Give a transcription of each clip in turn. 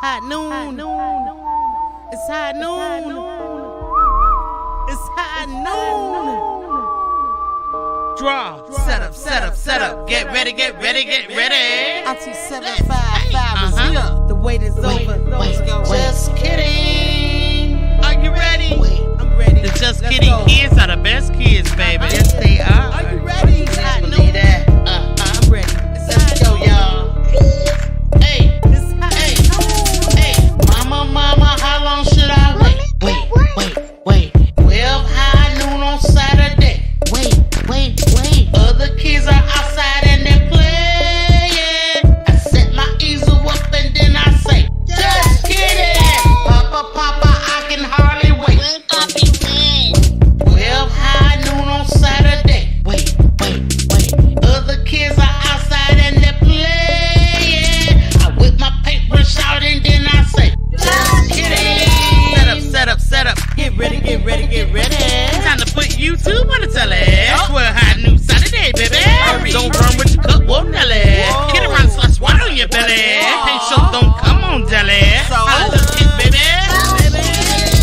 hot noon. It's hot noon. It's hot noon. Draw. Set up. Get ready. Auntie 755 is here. The wait is over. Let's go. Just kidding. Are you ready? I'm ready. The Just Kidding kids are the best kids, baby. Yes, they are. Are you ready? It's hot Believe that. I'm ready. Let's go, y'all. Hey, mama, how long should I wait? Wait. 12 high noon on Saturday. Wait. Other kids are outside and they're playing. I set my easel up and then I say, just kidding. Papa, I can hardly wait. 12 high noon on Saturday. Wait. Other kids are outside and they're playing. I whip my paintbrush out and then I say, just kidding. Set up. Get ready. Time to put YouTube on the telly. 12 hot new Saturday, baby. Don't run with your cup, whoa, Nelly. Get around, slush water on your belly. Paint show don't come on, jelly. I just hit, baby.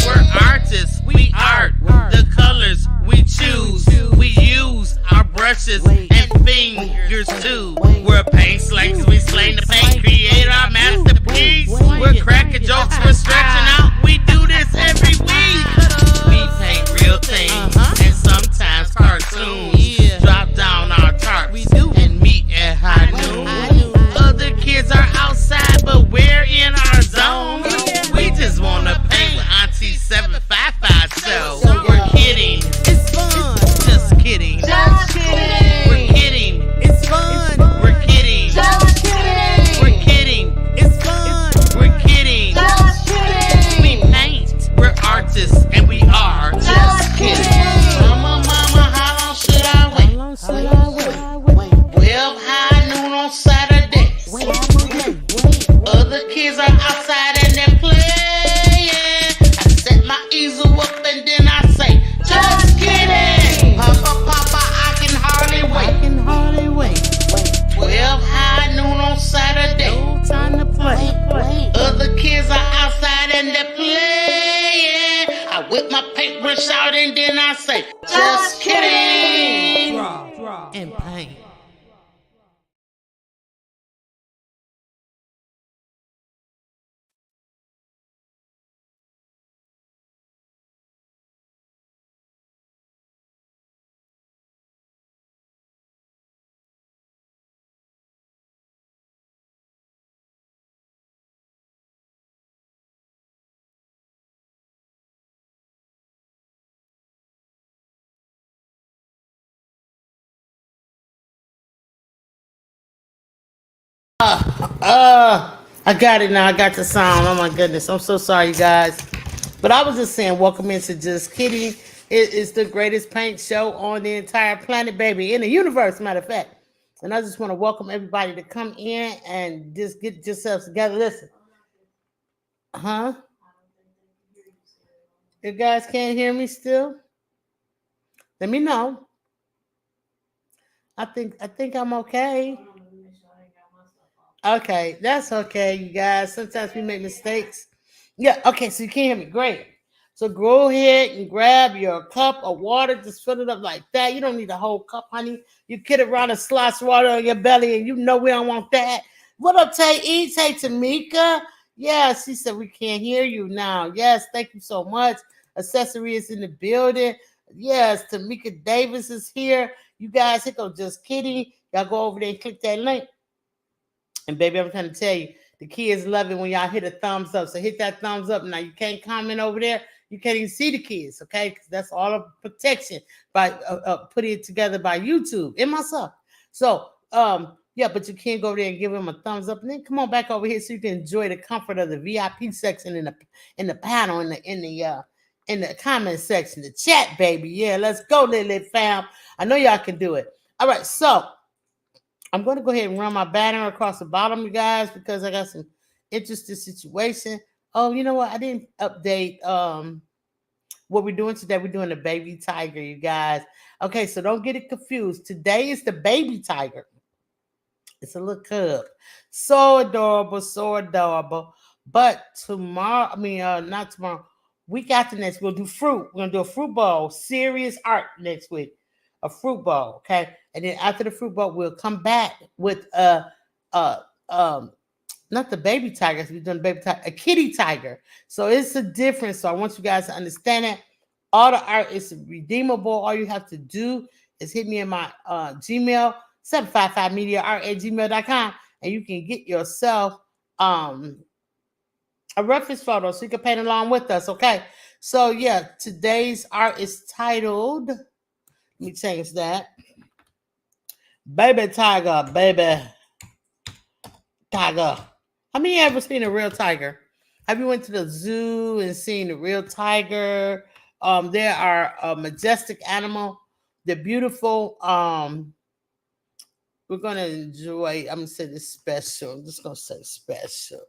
We're artists, we art. The colors we choose. We use our brushes and fingers too. We're paint slayers, we slay the paint. Create our masterpiece. We're cracking jokes, we're stretching out. We do this every week. We paint real things and sometimes cartoons. Drop down our tarps and meet at high noon. Other kids are outside, but we're in our zone. We just wanna paint with Auntie 755, so we're kidding. It's fun. Just kidding. We're kidding. It's fun. We're kidding. We're kidding. It's fun. We're kidding. We paint. We're artists and we are just kidding. Mama, how long should I wait? 12 high noon on Saturday. Other kids are outside and they're playing. I set my easel up and then I say, just kidding. Papa, I can hardly wait. 12 high noon on Saturday. No time to play. Other kids are outside and they're playing. I whip my paintbrush out and then I say, just kidding. Draw. And paint. I got it now. I got the sound. Oh my goodness. I'm so sorry, you guys. But I was just saying, welcome into Just Kidding. It is the greatest paint show on the entire planet, baby, in the universe, matter of fact. And I just want to welcome everybody to come in and just get yourselves together. Listen. You guys can't hear me still? Let me know. I think I'm okay. Okay, that's okay, you guys. Sometimes we make mistakes. Yeah, okay, so you can't hear me. Great. So go ahead and grab your cup of water. Just fill it up like that. You don't need a whole cup, honey. You get around and slosh water on your belly, and you know we don't want that. What up, Tay E? Tay Tamika? Yeah, she said we can't hear you now. Yes, thank you so much. Accessory is in the building. Yes, Tamika Davis is here. You guys, here go Just Kidding. Y'all go over there and click that link. And baby, I'm trying to tell you, the kids love it when y'all hit a thumbs up. So hit that thumbs up. Now you can't comment over there. You can't even see the kids, okay? Because that's all of protection by putting it together by YouTube and myself. So yeah, but you can't go there and give them a thumbs up. And then come on back over here so you can enjoy the comfort of the VIP section in the panel in the comment section, the chat, baby. Yeah, let's go, little fam. I know y'all can do it. All right, so I'm going to go ahead and run my banner across the bottom, you guys, because I got some interesting situation. Oh, you know what? I didn't update what we're doing today. We're doing the baby tiger, you guys. Okay, so don't get it confused. Today is the baby tiger. It's a little cub. So adorable, But tomorrow, not tomorrow, week after next, we'll do fruit. We're gonna do a fruit bowl, serious art next week, a fruit bowl, okay. And then after the fruit bowl, we'll come back with uh, um, not the baby tigers. We've done baby tiger, a kitty tiger. So it's a difference. So I want you guys to understand that all the art is redeemable. All you have to do is hit me in my Gmail 755mediaart@gmail.com, and you can get yourself a reference photo so you can paint along with us. Okay. So yeah, today's art is titled. Let me change that. Baby tiger, baby tiger. How many ever seen a real tiger? Have you went to the zoo and seen a real tiger? They are a majestic animal. They're beautiful. We're gonna enjoy. I'm gonna say this special. I'm just gonna say special.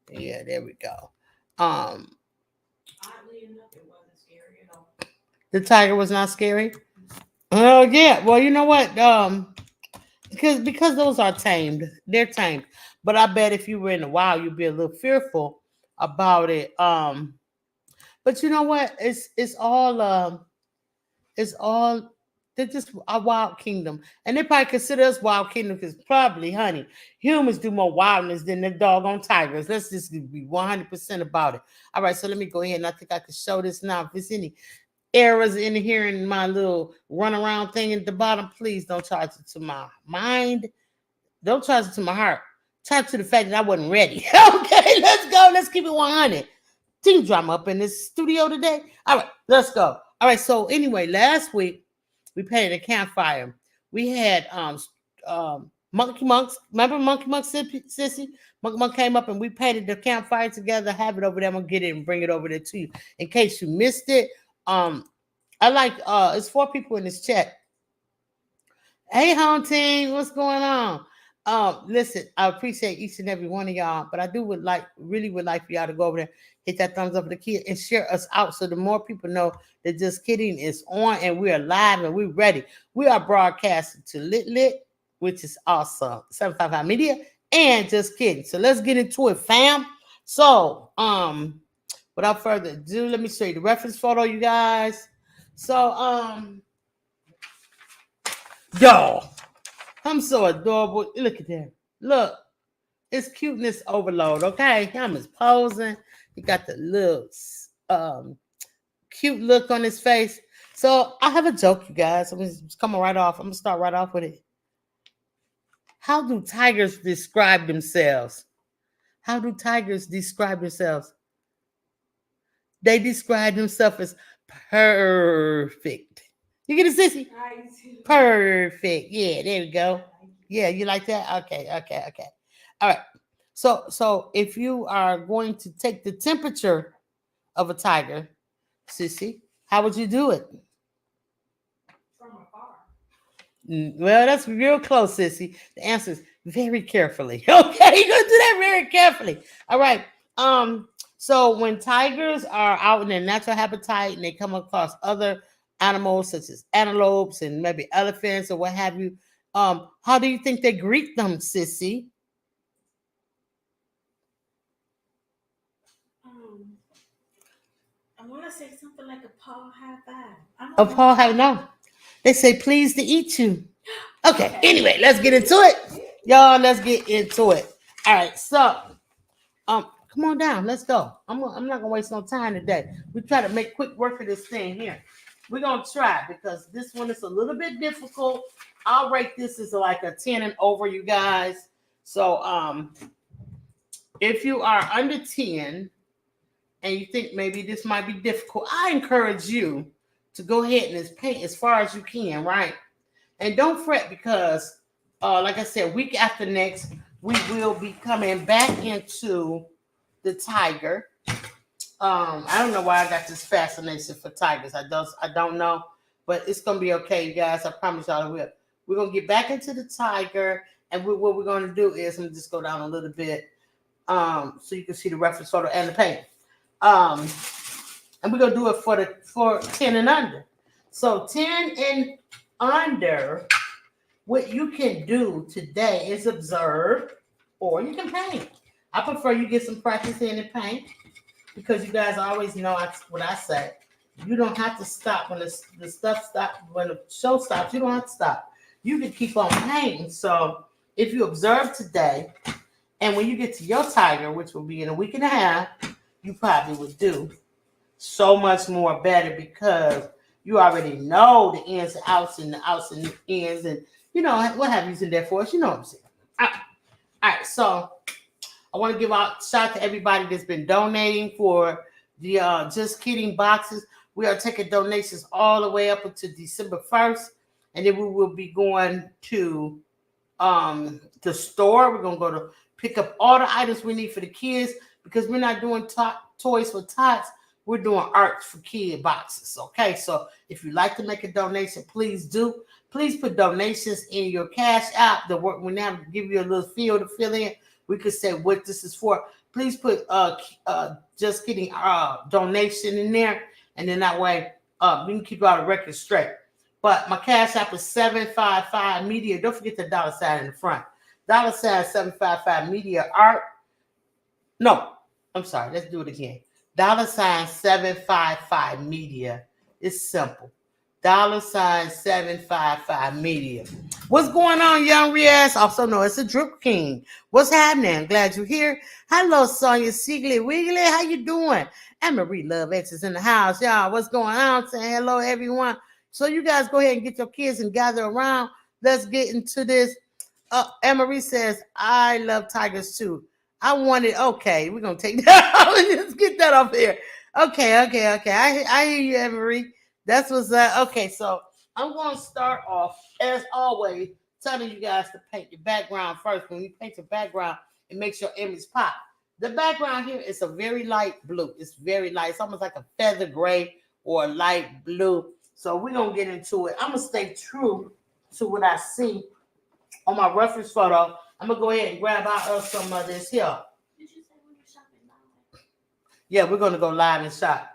Yeah, there we go. Um, Oddly enough, it wasn't scary at all. the tiger was not scary. Oh yeah. Well, you know what? Because those are tamed. They're tamed. But I bet if you were in the wild, you'd be a little fearful about it. But you know what? It's all they're just a wild kingdom. And they probably consider us wild kingdom because probably, honey, humans do more wildness than the doggone tigers. Let's just be 100% about it. All right, so let me go ahead and I think I can show this now. If there's any errors in here in my little run around thing at the bottom, please don't charge it to my mind. Don't charge it to my heart. Charge it to the fact that I wasn't ready. Okay, let's go. Let's keep it 100. Team drama up in this studio today. All right, let's go. All right, so anyway, last week we painted a campfire. We had Monkey Monks. Remember Monkey Monk Sissy? Monkey Monk came up and we painted the campfire together. Have it over there. I'm gonna get it and bring it over there to you in case you missed it. I like it's 4 people in this chat. Hey home team, what's going on? Listen, I appreciate each and every one of y'all, but I really would like for y'all to go over there, hit that thumbs up for the kid, and share us out so the more people know that Just Kidding is on and we're live and we're ready. We are broadcasting to Lit, which is awesome. 755 Media and Just Kidding. So let's get into it, fam. So, without further ado, let me show you the reference photo, you guys. So, y'all, I'm so adorable. Look at that. Look, it's cuteness overload. Okay, him is posing. He got the little cute look on his face. So I have a joke, you guys. I'm just coming right off. I'm gonna start right off with it. How do tigers describe themselves? How do tigers describe themselves? They describe themselves as perfect. You get it, sissy? Perfect. Yeah, there we go. Yeah, you like that? Okay. All right. So if you are going to take the temperature of a tiger, sissy, how would you do it? From afar. Well, that's real close, sissy. The answer is very carefully. Okay, you're gonna do that very carefully. All right. So when tigers are out in their natural habitat and they come across other animals such as antelopes and maybe elephants or what have you, how do you think they greet them, sissy? I want to say something like a paw high five. A paw high? No. They say pleased to eat you. Okay. Anyway, let's get into it, y'all. Let's get into it. All right. So, come on down. Let's go. I'm not gonna waste no time today. We try to make quick work of this thing here. We're gonna try because this one is a little bit difficult. I'll rate this as like a 10 and over, you guys. So if you are under 10 and you think maybe this might be difficult, I encourage you to go ahead and just paint as far as you can, right? And don't fret because like I said, week after next, we will be coming back into the tiger. I don't know why I got this fascination for tigers. I don't know, but it's gonna be okay, you guys. I promise y'all it will. We're gonna get back into the tiger, and what we're gonna do is I'm gonna just go down a little bit, so you can see the reference photo and the paint. And we're gonna do it for 10 and under. So 10 and under, what you can do today is observe, or you can paint. I prefer you get some practice in the paint because you guys always know what I say. You don't have to stop when the stuff stops, when the show stops. You don't have to stop. You can keep on painting. So if you observe today, and when you get to your tiger, which will be in a week and a half, you probably would do so much more better because you already know the ins and outs and the outs and the ins and you know what have you in there for us. You know what I'm saying. All right, so I want to give out shout out to everybody that's been donating for the Just Kidding boxes. We are taking donations all the way up until December 1st, and then we will be going to the store. We're gonna go to pick up all the items we need for the kids because we're not doing toys for tots. We're doing art for kid boxes. Okay, so if you'd like to make a donation, please do. Please put donations in your cash app. The work we now give you a little field to fill in. We could say what this is for. Please put Just Kidding donation in there, and then that way we can keep all the records straight. But my cash app is 755 Media. Don't forget the $ in the front. $ 755 Media Art. No, I'm sorry. Let's do it again. $ 755 Media. It's simple. $ 755 Media. What's going on, Young Riaz? Also know it's a Drip King. What's happening? Glad you're here. Hello, Sonia Sigley Wiggly. How you doing? And Marie Love X is in the house. Y'all, what's going on? Saying hello, everyone. So you guys go ahead and get your kids and gather around. Let's get into this. Anne-Marie says, I love tigers too. I wanted, okay, we're going to take that off. Let's get that off here. Okay. I hear you, Anne-Marie. That's what's okay, so I'm going to start off, as always, telling you guys to paint your background first. When you paint your background, it makes your image pop. The background here is a very light blue. It's very light. It's almost like a feather gray or a light blue. So we're going to get into it. I'm going to stay true to what I see on my reference photo. I'm going to go ahead and grab out some of this here. Did you say we were shopping live? Yeah, we're going to go live and shop.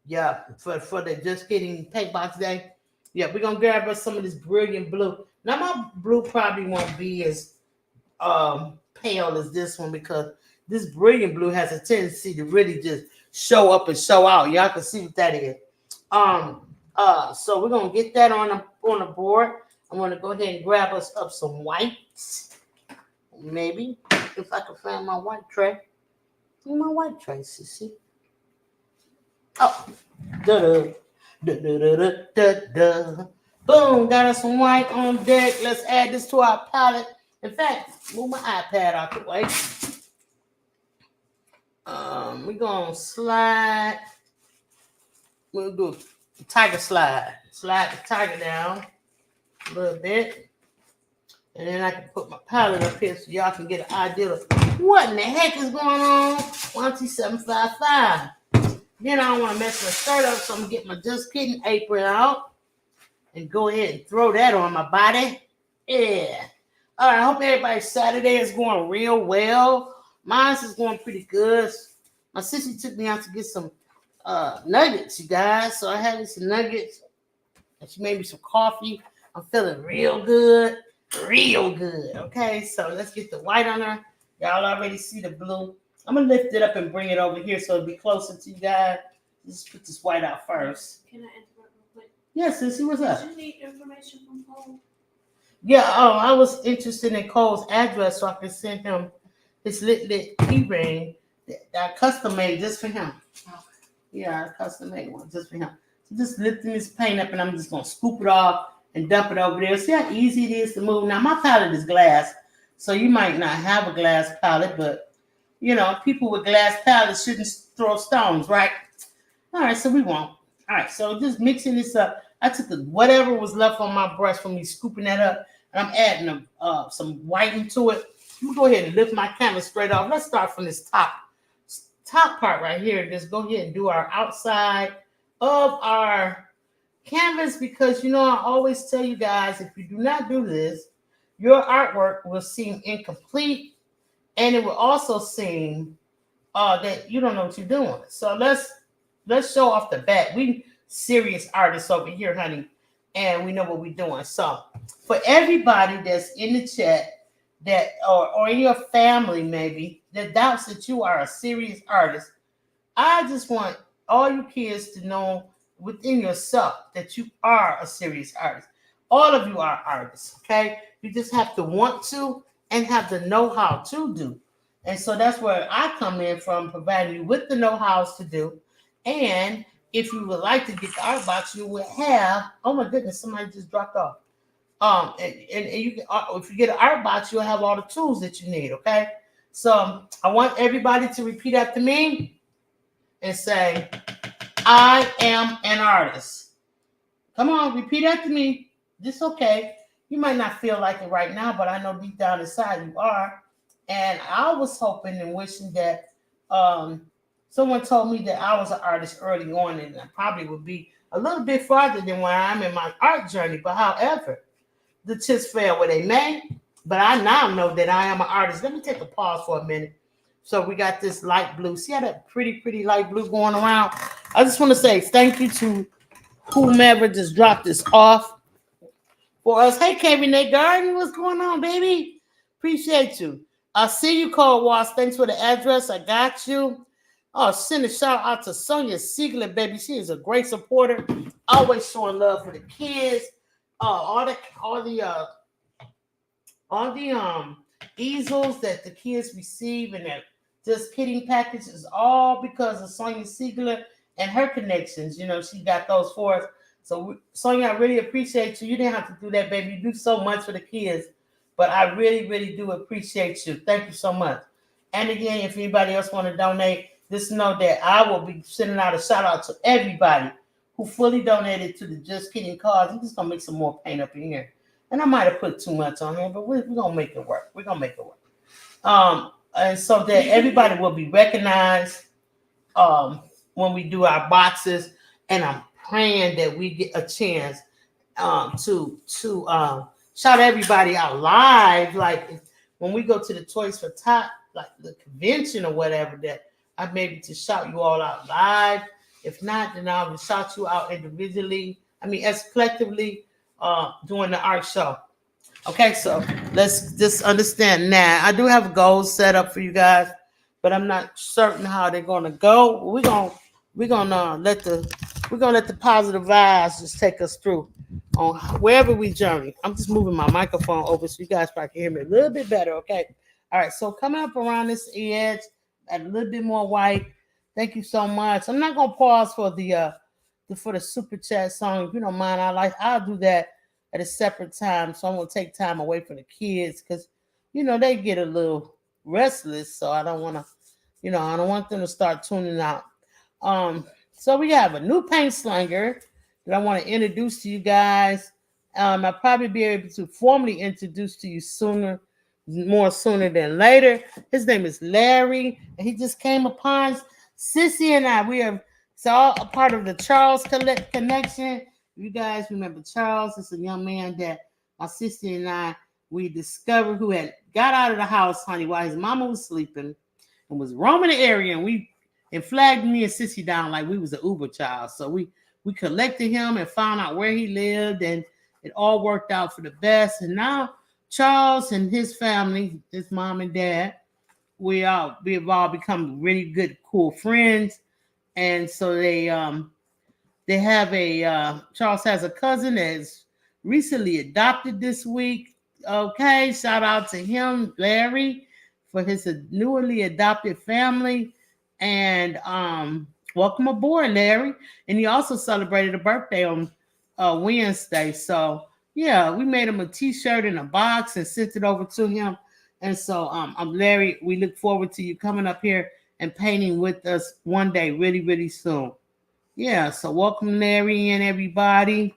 Yeah, for the Just Kidding Paint Box Day. Yeah, we're going to grab us some of this brilliant blue. Now, my blue probably won't be as pale as this one because this brilliant blue has a tendency to really just show up and show out. Y'all can see what that is. So we're going to get that on the board. I'm going to go ahead and grab us up some whites. Maybe, if I can find my white tray. My white tray, see? Oh, boom, got us some white on deck. Let's add this to our palette. In fact, move my iPad out the way. We're gonna slide. We'll do a tiger slide. Slide the tiger down a little bit. And then I can put my palette up here so y'all can get an idea of what in the heck is going on. 12755. Then I don't want to mess my shirt up, so I'm getting my Just Kidding apron out and go ahead and throw that on my body. Yeah. All right, I hope everybody's Saturday is going real well. Mine's is going pretty good. My sister took me out to get some nuggets, you guys. So I had some nuggets, and she made me some coffee. I'm feeling real good. Real good. Okay, so let's get the white on her. Y'all already see the blue. I'm going to lift it up and bring it over here so it'll be closer to you guys. Let's put this white out first. Can I interrupt real quick? Yes, Sissy, what's up? Did you need information from Cole? Yeah, I was interested in Cole's address so I could send him his lit key ring that I custom made just for him. Okay. Yeah, I custom made one just for him. So just lifting this paint up and I'm just going to scoop it off and dump it over there. See how easy it is to move. Now, my palette is glass, so you might not have a glass palette, but you know, people with glass palettes shouldn't throw stones, right? All right, so we won't. All right, so just mixing this up. I took whatever was left on my brush from me scooping that up, and I'm adding some white into it. I'm gonna go ahead and lift my canvas straight off. Let's start from this top part right here. Just go ahead and do our outside of our canvas because, you know, I always tell you guys, if you do not do this, your artwork will seem incomplete. And it will also seem that you don't know what you're doing. So let's show off the bat. We serious artists over here, honey, and we know what we're doing. So for everybody that's in the chat that or in your family maybe that doubts that you are a serious artist, I just want all you kids to know within yourself that you are a serious artist. All of you are artists, okay? You just have to want to and have the know-how to do. And so that's where I come in from, providing you with the know-hows to do. And if you would like to get the art box, you will have, oh my goodness, somebody just dropped off. And you can, if you get an art box, you'll have all the tools that you need, okay? So I want everybody to repeat after me and say, I am an artist. Come on, repeat after me. This okay. You might not feel like it right now, but I know deep down inside you are. And I was hoping and wishing that someone told me that I was an artist early on, and I probably would be a little bit farther than where I am in my art journey. But however, the chips fell where they may. But I now know that I am an artist. Let me take a pause for a minute. So we got this light blue. See how that pretty light blue going around? I just want to say thank you to whomever just dropped this off for us. Hey, Kevin Nate Garden, what's going on, baby? Appreciate you. I'll see you, Cold Wash. Thanks for the address. I got you. Oh, send a shout out to Sonia Siegler, baby. She is a great supporter, always showing love for the kids. All the easels that the kids receive and that just kidding package is all because of Sonia Siegler and her connections. You know, she got those for us. So, Sonia, I really appreciate you. You didn't have to do that, baby. You do so much for the kids, but I really do appreciate you. Thank you so much. And again, if anybody else want to donate, just know that I will be sending out a shout out to everybody who fully donated to the Just Kidding cause. I'm just gonna make some more paint up in here. And I might have put too much on here, but we're gonna make it work. We're gonna make it work. And so that everybody will be recognized when we do our boxes. And I'm praying that we get a chance to shout everybody out live, like when we go to the Toys for Tot, like the convention or whatever, that I may be to shout you all out live. If not, then I'll shout you out individually. I mean, as collectively during the art show. Okay, so let's just understand now. I do have goals set up for you guys, but I'm not certain how they're gonna go. We're gonna let the positive vibes just take us through on wherever we journey. I'm just moving my microphone over so you guys probably can hear me a little bit better. Okay. All right. So coming up around this edge, add a little bit more white. Thank you so much. I'm not gonna pause for the super chat song. If you don't mind, I'll do that at a separate time. So I'm gonna take time away from the kids because they get a little restless. So I don't want them to start tuning out. So we have a new paint slinger that I want to introduce to you guys. I'll probably be able to formally introduce to you more sooner than later. His name is Larry, and he just came upon Sissy and I. We are all a part of the Charles connection. You guys remember Charles? It's a young man that my sister and I, we discovered, who had got out of the house, honey, while his mama was sleeping and was roaming the area, and flagged me and Sissy down like we was an Uber child. So we collected him and found out where he lived, and it all worked out for the best. And now Charles and his family, his mom and dad, we have all become really good, cool friends. And so they have Charles has a cousin that's recently adopted this week. Okay, shout out to him, Larry, for his newly adopted family. And welcome aboard, Larry. And he also celebrated a birthday on Wednesday. So yeah, we made him a t-shirt in a box and sent it over to him. And so Larry, we look forward to you coming up here and painting with us one day, really soon. Yeah, so welcome Larry and everybody.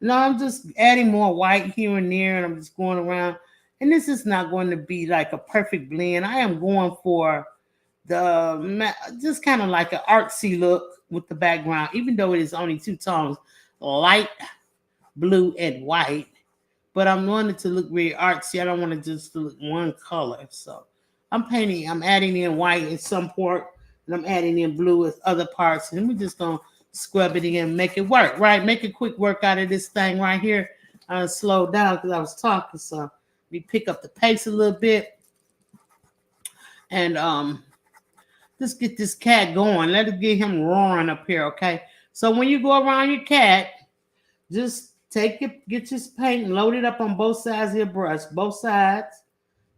No, I'm just adding more white here and there, and I'm just going around. And this is not going to be like a perfect blend. I am going for just kind of like an artsy look with the background, even though it is only two tones, light blue and white. But I'm wanting to look really artsy. I don't want to just look one color. So I'm adding in white in some part, and I'm adding in blue with other parts. And we're just going to scrub it in and make it work, right? Make a quick work out of this thing right here. Slow down because I was talking. So we pick up the pace a little bit. And let's get this cat going. Let us get him roaring up here, okay? So when you go around your cat, just take it, get your paint and load it up on both sides of your brush, both sides,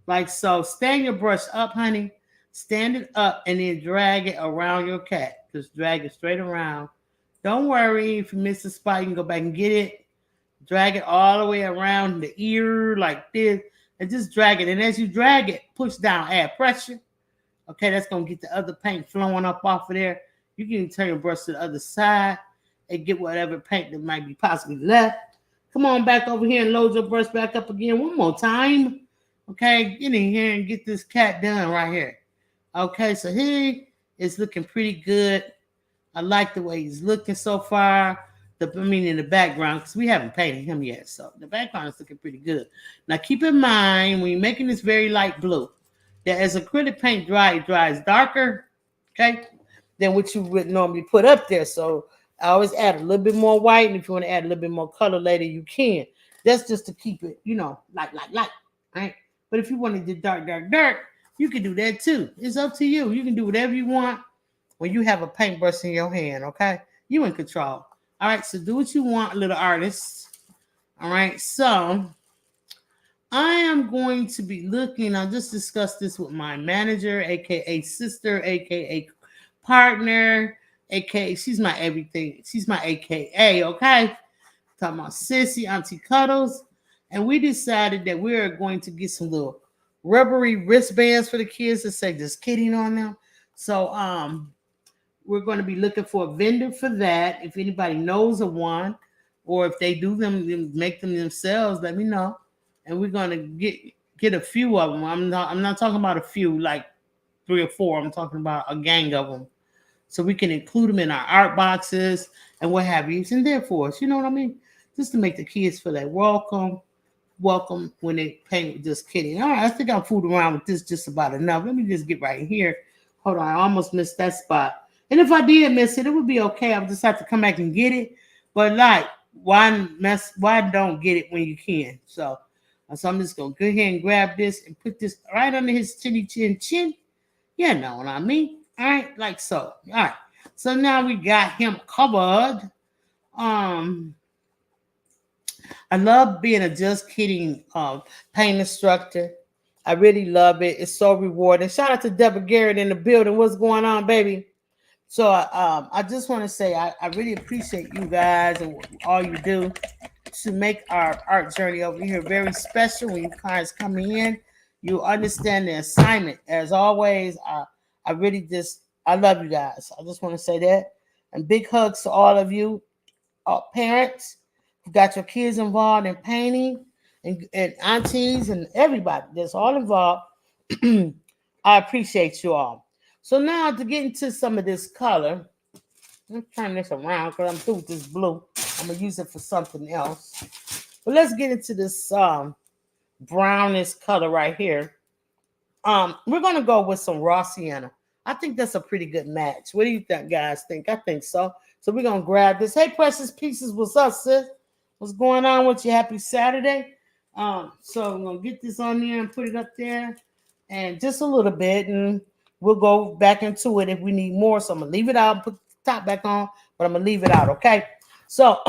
like so. Stand your brush up, honey. Stand it up and then drag it around your cat. Just drag it straight around. Don't worry if you miss a spot, you can go back and get it. Drag it all the way around the ear like this, and just drag it. And as you drag it, push down, add pressure. Okay, that's gonna get the other paint flowing up off of there. You can turn your brush to the other side and get whatever paint that might be possibly left. Come on back over here and load your brush back up again one more time. Okay, get in here and get this cat done right here. Okay, so he is looking pretty good. I like the way he's looking so far. In the background, because we haven't painted him yet. So the background is looking pretty good. Now keep in mind, when you're making this very light blue, that as acrylic paint it dries darker, okay, than what you would normally put up there. So I always add a little bit more white, and if you want to add a little bit more color later, you can. That's just to keep it, light, right? But if you wanted to dark, you can do that too. It's up to you. You can do whatever you want when you have a paintbrush in your hand, okay? You in control. All right, so do what you want, little artist. All right, so I am going to be looking. I just discussed this with my manager, aka sister, aka partner, aka she's my everything. She's my aka, okay? Talking about Sissy, Auntie Cuddles. And we decided that we are going to get some little rubbery wristbands for the kids to say just kidding on them. So we're going to be looking for a vendor for that. If anybody knows of one, or if they do them, make them themselves, let me know. And we're going to get a few of them. I'm not talking about a few, like 3 or 4. I'm talking about a gang of them. So we can include them in our art boxes and what have you. It's in there for us. You know what I mean? Just to make the kids feel like welcome when they paint. Just kidding. All right, I think I'll fool around with this just about enough. Let me just get right here. Hold on, I almost missed that spot. And if I did miss it, it would be okay. I would just have to come back and get it. But like, why don't get it when you can? So I'm just gonna go ahead and grab this and put this right under his chinny chin. You know what I mean? All right, like so. All right. So now we got him covered. I love being a just kidding paint instructor. I really love it. It's so rewarding. Shout out to Deborah Garrett in the building. What's going on, baby? So I just want to say I really appreciate you guys and all you do to make our art journey over here very special. When you guys coming in, you understand the assignment. As always, I love you guys. I just want to say that. And big hugs to all of you, parents who got your kids involved in painting, and aunties and everybody that's all involved. I appreciate you all. So now to get into some of this color, let's turn this around because I'm through with this blue. I'm gonna use it for something else. But let's get into this brownish color right here. We're gonna go with some raw sienna. I think that's a pretty good match. What do you guys think? I think so. So we're gonna grab this. Hey, Precious Pieces, what's up, sis? What's going on with you? Happy Saturday. So I'm gonna get this on there and put it up there, and just a little bit, and we'll go back into it if we need more. So I'm gonna leave it out and put the top back on, but I'm gonna leave it out, okay? So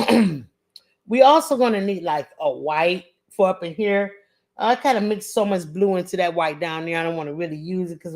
we also gonna need like a white for up in here. I kind of mixed so much blue into that white down there. I don't want to really use it because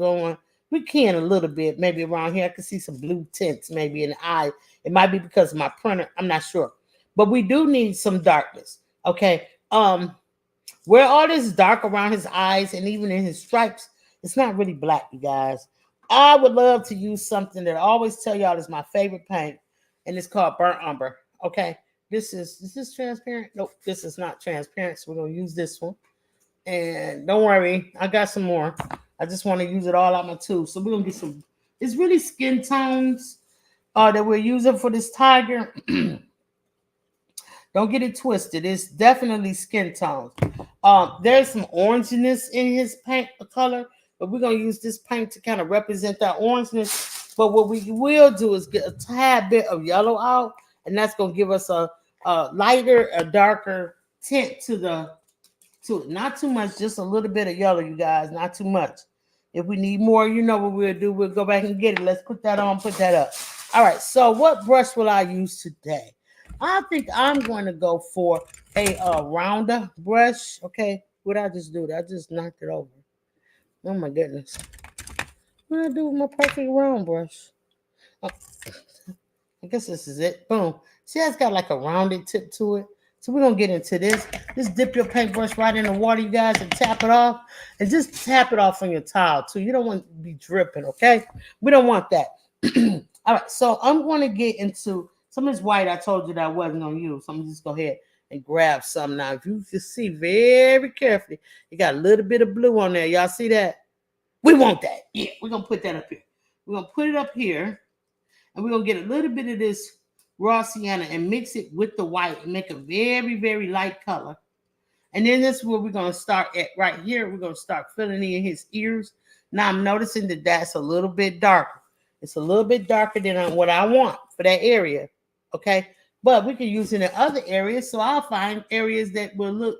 we can a little bit, maybe around here. I can see some blue tints maybe in the eye. It might be because of my printer. I'm not sure. But we do need some darkness, okay? Where all this dark around his eyes and even in his stripes, it's not really black, you guys. I would love to use something that I always tell y'all is my favorite paint, and it's called burnt umber, okay? Is this transparent? Nope, this is not transparent, so we're going to use this one. And don't worry, I got some more. I just want to use it all out my tube. So we're going to get some, it's really skin tones that we're using for this tiger. Don't get it twisted. It's definitely skin tones. There's some orangeness in his paint color, but we're going to use this paint to kind of represent that orangeness. But what we will do is get a tad bit of yellow out, and that's going to give us a lighter, a darker tint to it. Not too much, just a little bit of yellow, you guys. Not too much. If we need more, you know what we'll do. We'll go back and get it. Let's put that on, put that up. All right, so what brush will I use today? I think I'm going to go for a rounder brush. Okay, what I just do? I just knocked it over. Oh my goodness. What do I do with my perfect round brush? Oh, I guess this is it. Boom. See, it's got like a rounded tip to it. So we're gonna get into this. Just dip your paintbrush right in the water, you guys, and tap it off. And just tap it off on your towel too. You don't want it to be dripping, okay? We don't want that. All right, so I'm going to get into some of this white I told you that I wasn't gonna use. So I'm just go ahead and grab some now. If you can see very carefully, you got a little bit of blue on there. Y'all see that? We want that. Yeah, we're gonna put that up here. We're gonna put it up here, and we're gonna get a little bit of this raw sienna and mix it with the white and make a very, very light color. And then this is where we're going to start at right here. We're going to start filling in his ears. Now I'm noticing that that's a little bit darker. It's a little bit darker than what I want for that area. Okay. But we can use it in other areas. So I'll find areas that will look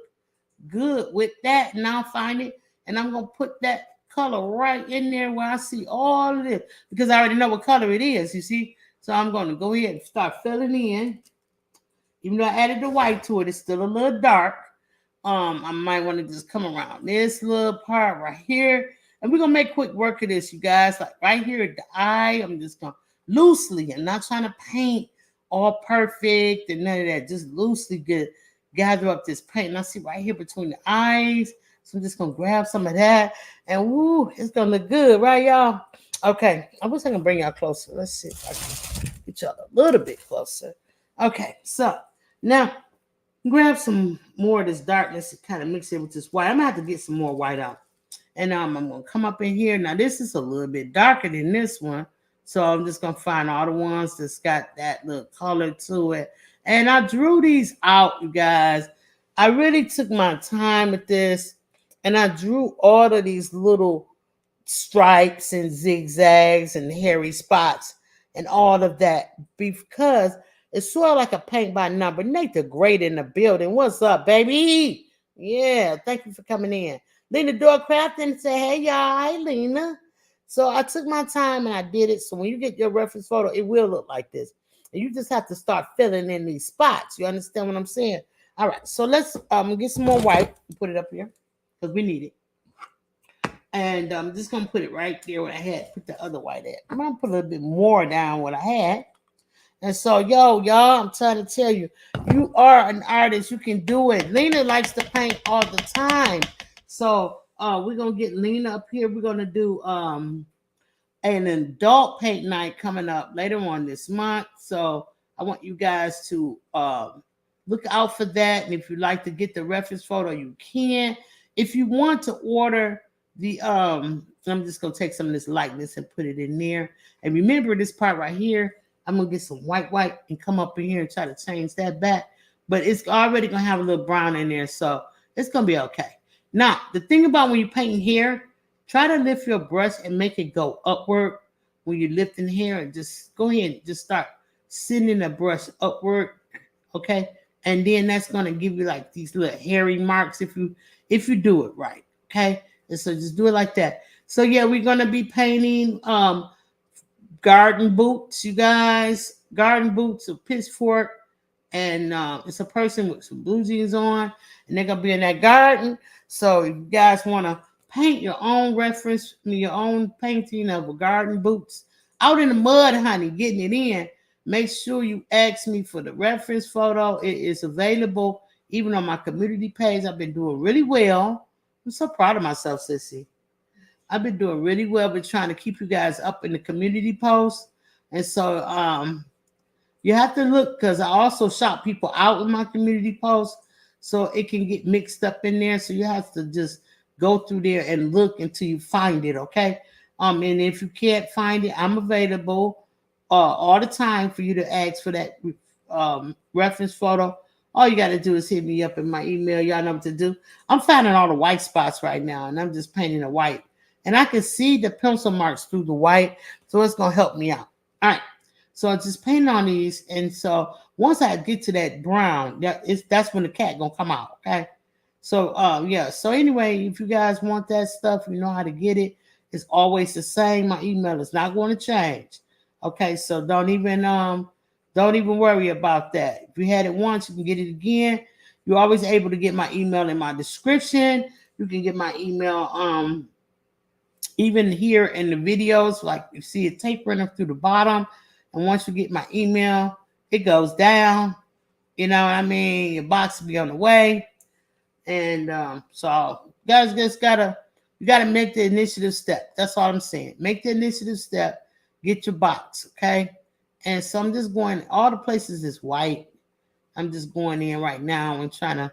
good with that. And I'll find it. And I'm going to put that color right in there where I see all of this. Because I already know what color it is. You see? So I'm going to go ahead and start filling in. Even though I added the white to it, it's still a little dark. I might want to just come around this little part right here. And we're going to make quick work of this, you guys. Like right here at the eye, I'm just going to loosely. I'm not trying to paint all perfect and none of that. Just loosely gather up this paint. And I see right here between the eyes. So I'm just going to grab some of that. And woo, it's going to look good, right, y'all? Okay, I wish I can bring y'all closer. Let's see if I can get y'all a little bit closer. Okay, so now grab some more of this darkness and kind of mix it with this white. I'm gonna have to get some more white out. And I'm gonna come up in here. Now this is a little bit darker than this one. So I'm just gonna find all the ones that's got that little color to it. And I drew these out, you guys. I really took my time with this and I drew all of these little stripes and zigzags and hairy spots and all of that because it's sort of like a paint by number. Nate the Great in the building. What's up, baby? Yeah, thank you for coming in. Lena Doorcraft and say, hey, y'all. Hi, Lena. So I took my time and I did it. So when you get your reference photo, it will look like this. And you just have to start filling in these spots. You understand what I'm saying? All right, so let's get some more white and put it up here because we need it. And I'm just going to put it right there where I had put the other white at. I'm going to put a little bit more down what I had. And so, y'all, I'm trying to tell you, you are an artist. You can do it. Lena likes to paint all the time. So we're going to get Lena up here. We're going to do an adult paint night coming up later on this month. So I want you guys to look out for that. And if you'd like to get the reference photo, you can. If you want to order I'm just gonna take some of this lightness and put it in there. And remember this part right here, I'm gonna get some white and come up in here and try to change that back. But it's already gonna have a little brown in there, so it's gonna be okay. Now, the thing about when you're painting hair, try to lift your brush and make it go upward when you're lifting hair, and just go ahead and just start sending the brush upward, okay? And then that's gonna give you like these little hairy marks if you do it right, okay? And so just do it like that. So yeah, we're gonna be painting garden boots, you guys. Garden boots, a pitchfork, and it's a person with some blue jeans on, and they're gonna be in that garden. So if you guys want to paint your own reference, your own painting of garden boots out in the mud, honey, getting it in, make sure you ask me for the reference photo. It is available even on my community page. I've been doing really well. I'm so proud of myself, sissy. I've been doing really well, but trying to keep you guys up in the community post. And so you have to look because I also shout people out in my community post so it can get mixed up in there. So you have to just go through there and look until you find it, okay? And if you can't find it, I'm available all the time for you to ask for that reference photo. All you got to do is hit me up in my email. Y'all know what to do. I'm finding all the white spots right now, and I'm just painting the white. And I can see the pencil marks through the white, so it's going to help me out. All right. So I just painted on these. And so once I get to that brown, that's when the cat going to come out, okay? So, yeah. So anyway, if you guys want that stuff, you know how to get it. It's always the same. My email is not going to change. Okay, so don't even worry about that. If you had it once, you can get it again. You're always able to get my email in my description. You can get my email even here in the videos, like you see it tapering through the bottom. And once you get my email, it goes down. You know what I mean? Your box will be on the way. And so you guys just gotta make the initiative step. That's all I'm saying. Make the initiative step, get your box, okay? And so I'm just going, all the places is white. I'm just going in right now and trying to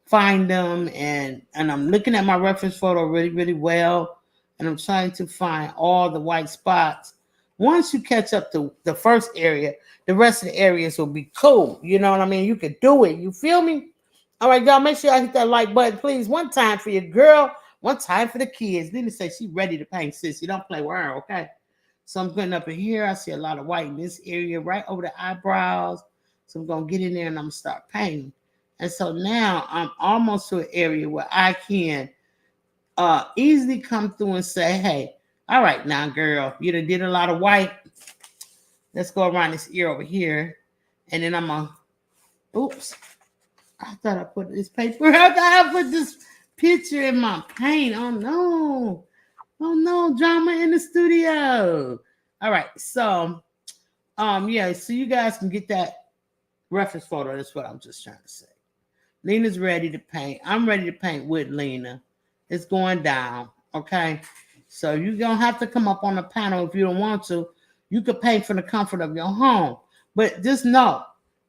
find them, and I'm looking at my reference photo really, really well, and I'm trying to find all the white spots. Once you catch up to the first area, the rest of the areas will be cool. You know what I mean? You can do it. You feel me? All right, y'all, make sure y'all hit that like button, please. One time for your girl, one time for the kids. Lena say she ready to paint, sis. You don't play with her, okay? So I'm getting up in here. I see a lot of white in this area, right over the eyebrows. So I'm going to get in there and I'm going to start painting. And so now I'm almost to an area where I can easily come through and say, hey, all right now, girl, you done did a lot of white. Let's go around this ear over here. And then I'm going to, oops. I thought I put this paper. I thought I put this picture in my paint. Oh no. Oh no, drama in the studio. All right. So yeah, so you guys can get that reference photo. That's what I'm just trying to say. Lena's ready to paint. I'm ready to paint with Lena. It's going down. Okay. So you're gonna have to come up on the panel if you don't want to. You could paint from the comfort of your home. But just know,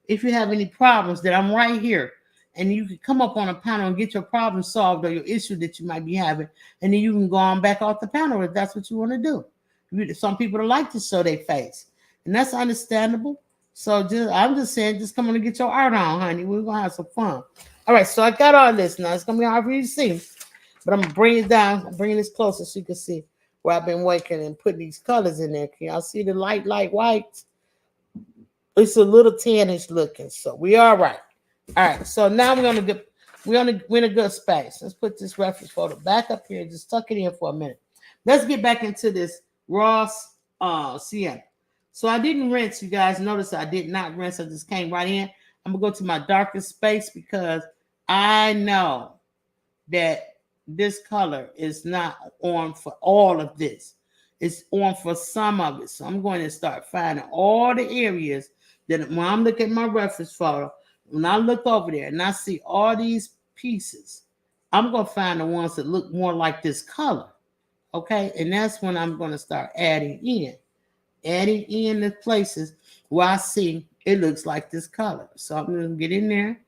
if you have any problems, that I'm right here. And you can come up on a panel and get your problem solved or your issue that you might be having. And then you can go on back off the panel if that's what you want to do. Some people don't like to show their face. And that's understandable. So I'm just saying, just come on and get your art on, honey. We're going to have some fun. All right, so I got all this now. It's going to be hard for you to see. But I'm going to bring it down. I'm bringing this closer so you can see where I've been working and putting these colors in there. Can y'all see the light whites? It's a little tannish looking. So we are right. All right, so now we're in a good space. Let's put this reference photo back up here. Just tuck it in for a minute. Let's get back into this Ross Sienna. So I didn't rinse, you guys. Notice I did not rinse. I just came right in. I'm going to go to my darkest space because I know that this color is not on for all of this. It's on for some of it. So I'm going to start finding all the areas that when I'm looking at my reference photo, when I look over there and I see all these pieces, I'm going to find the ones that look more like this color. Okay. And that's when I'm going to start adding in the places where I see it looks like this color. So I'm going to get in there.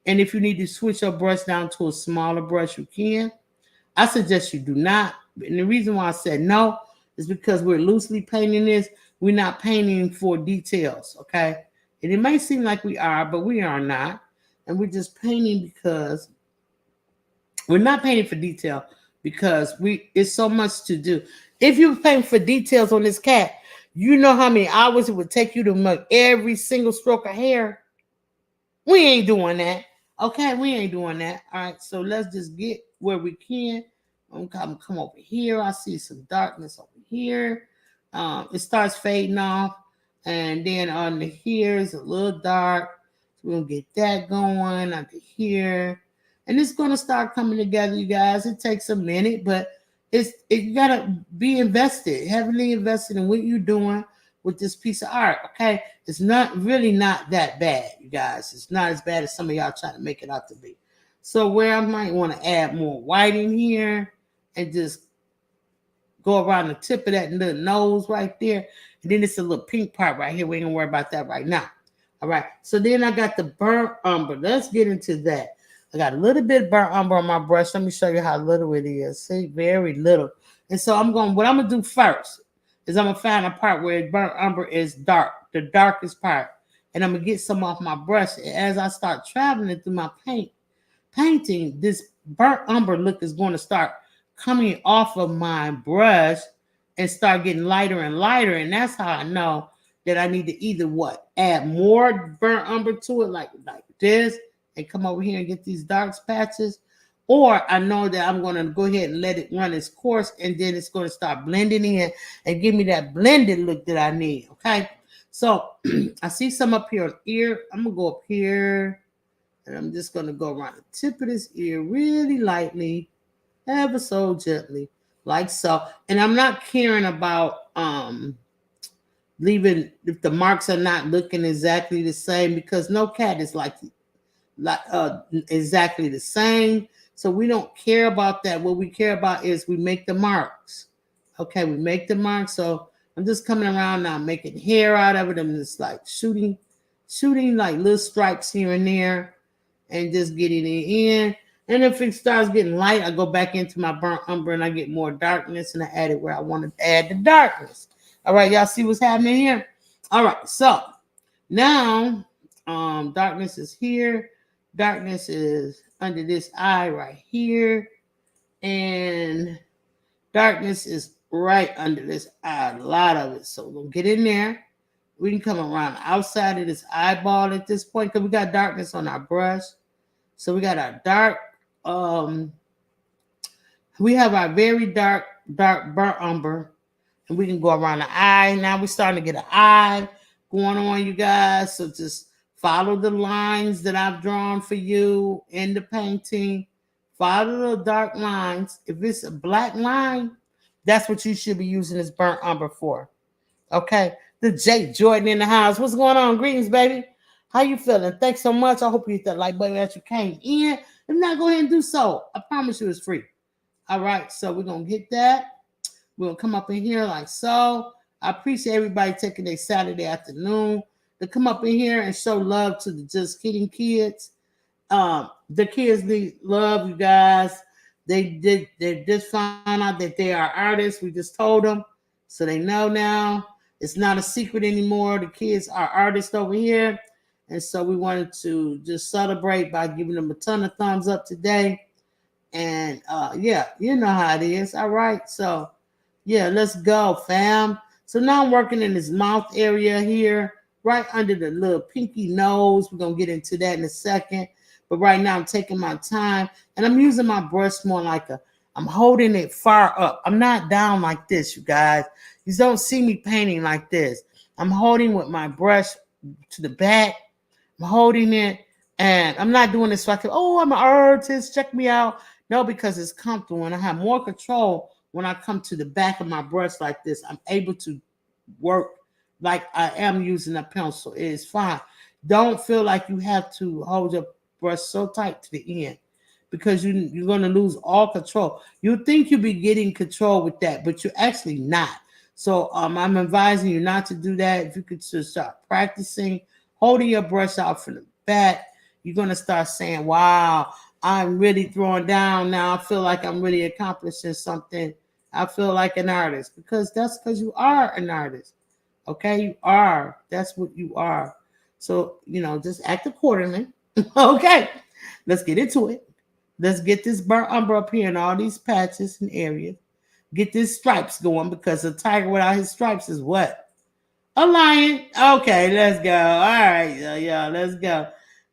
And if you need to switch your brush down to a smaller brush, you can. I suggest you do not. And the reason why I said no is because we're loosely painting this. We're not painting for details. Okay. And it may seem like we are, but we are not. And we're just painting because we're not painting for detail because it's so much to do. If you paint for details on this cat, you know how many hours it would take you to make every single stroke of hair. We ain't doing that. Okay, we ain't doing that. All right, so let's just get where we can. I'm gonna come over here. I see some darkness over here. It starts fading off. And then under here is a little dark. So we're going to get that going under here. And it's going to start coming together, you guys. It takes a minute, but you got to be invested, heavily invested in what you're doing with this piece of art, okay? It's not that bad, you guys. It's not as bad as some of y'all trying to make it out to be. So where I might want to add more white in here and just go around the tip of that little nose right there. And then it's a little pink part right here. We ain't gonna worry about that right now. All right. So then I got the burnt umber. Let's get into that. I got a little bit of burnt umber on my brush. Let me show you how little it is. See, very little. And so what I'm gonna do first is I'm gonna find a part where burnt umber is dark, the darkest part. And I'm gonna get some off my brush. And as I start traveling through my painting, this burnt umber look is going to start coming off of my brush and start getting lighter and lighter. And that's how I know that I need to either add more burnt umber to it like this and come over here and get these dark patches, or I know that I'm going to go ahead and let it run its course, and then it's going to start blending in and give me that blended look that I need. Okay, so I see some up here on ear. I'm gonna go up here, and I'm just going to go around the tip of this ear really lightly, ever so gently, like so. And I'm not caring about leaving if the marks are not looking exactly the same, because no cat is like exactly the same. So we don't care about that. What we care about is we make the marks. Okay, we make the marks. So I'm just coming around now, making hair out of it. I'm just like shooting like little stripes here and there, and just getting it in. And if it starts getting light, I go back into my burnt umber and I get more darkness, and I add it where I want to add the darkness. All right, y'all see what's happening here? All right, so now darkness is here. Darkness is under this eye right here. And darkness is right under this eye, a lot of it. So we'll get in there. We can come around outside of this eyeball at this point because we got darkness on our brush. So we got our dark, we have our very dark burnt umber, and we can go around the eye. Now we're starting to get an eye going on, you guys. So just follow the lines that I've drawn for you in the painting. Follow the dark lines. If it's a black line, that's what you should be using this burnt umber for. Okay. The Jake Jordan in the house. What's going on? Greetings, baby. How you feeling? Thanks so much. I hope you hit that like button as you came in. If not, go ahead and do so. I promise you it's free. All right. So we're going to get that. We're going to come up in here like so. I appreciate everybody taking their Saturday afternoon to come up in here and show love to the Just Kidding kids. The kids need love, you guys. They just found out that they are artists. We just told them, so they know now. It's not a secret anymore. The kids are artists over here, and so we wanted to just celebrate by giving them a ton of thumbs up today. And yeah, you know how it is. All right, so yeah, let's go, fam. So now I'm working in his mouth area here, right under the little pinky nose. We're gonna get into that in a second. But right now I'm taking my time, and I'm using my brush more like I'm holding it far up. I'm not down like this, you guys. You don't see me painting like this. I'm holding with my brush to the back. I'm holding it, and I'm not doing this so I can, oh, I'm an artist, check me out. No, because it's comfortable, and I have more control when I come to the back of my brush like this. I'm able to work like I am using a pencil. It is fine. Don't feel like you have to hold your brush so tight to the end, because you're going to lose all control. You think you'll be getting control with that, but you're actually not. So I'm advising you not to do that. If you could just start practicing holding your brush out from the back, you're going to start saying, wow, I'm really throwing down now. I feel like I'm really accomplishing something. I feel like an artist, because you are an artist. Okay, you are. That's what you are. So, just act accordingly. Okay, let's get into it. Let's get this burnt umber up here in all these patches and areas. Get these stripes going, because a tiger without his stripes is what? A lion. Okay, let's go. All right, yeah, let's go.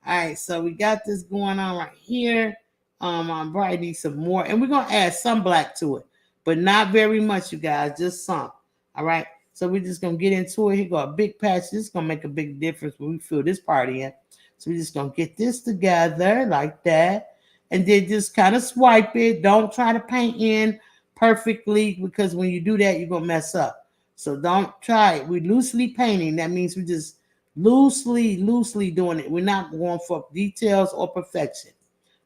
All right, so we got this going on right here. I probably need some more, and we're gonna add some black to it, but not very much, you guys. Just some. All right. So we're just gonna get into it. Here go a big patch. This is gonna make a big difference when we fill this part in. So we're just gonna get this together like that, and then just kind of swipe it. Don't try to paint in perfectly, because when you do that, you're gonna mess up. So don't try it. We're loosely painting. That means we just loosely doing it. We're not going for details or perfection.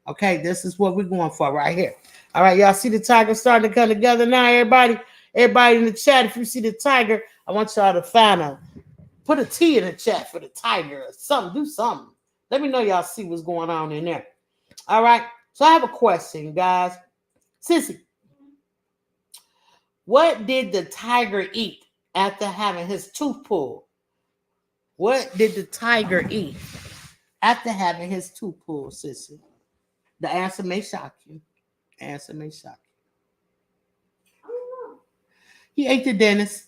Okay, this is what we're going for right here. All right, y'all see the tiger starting to come together now, everybody? Everybody in the chat, if you see the tiger, I want y'all to put a T in the chat for the tiger or something. Do something. Let me know y'all see what's going on in there. All right, so I have a question, guys. Sissy, what did the tiger eat after having his tooth pulled? What did the tiger eat after having his tooth pulled, Sissy? The answer may shock you. Answer may shock you. He ate the dentist.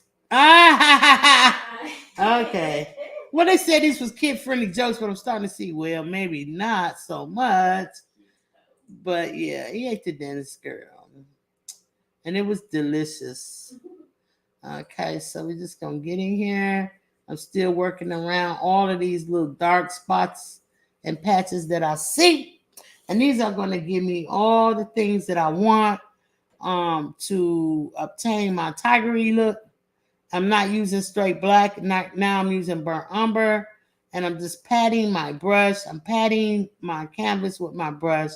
Okay. Well, they said these was kid-friendly jokes, but I'm starting to see, well, maybe not so much. But yeah, he ate the dentist girl, and it was delicious. Okay, so we're just gonna get in here. I'm still working around all of these little dark spots and patches that I see, and these are gonna give me all the things that I want to obtain my tigery look. I'm not using straight black. Not now. I'm using burnt umber, and I'm just patting my brush. I'm patting my canvas with my brush,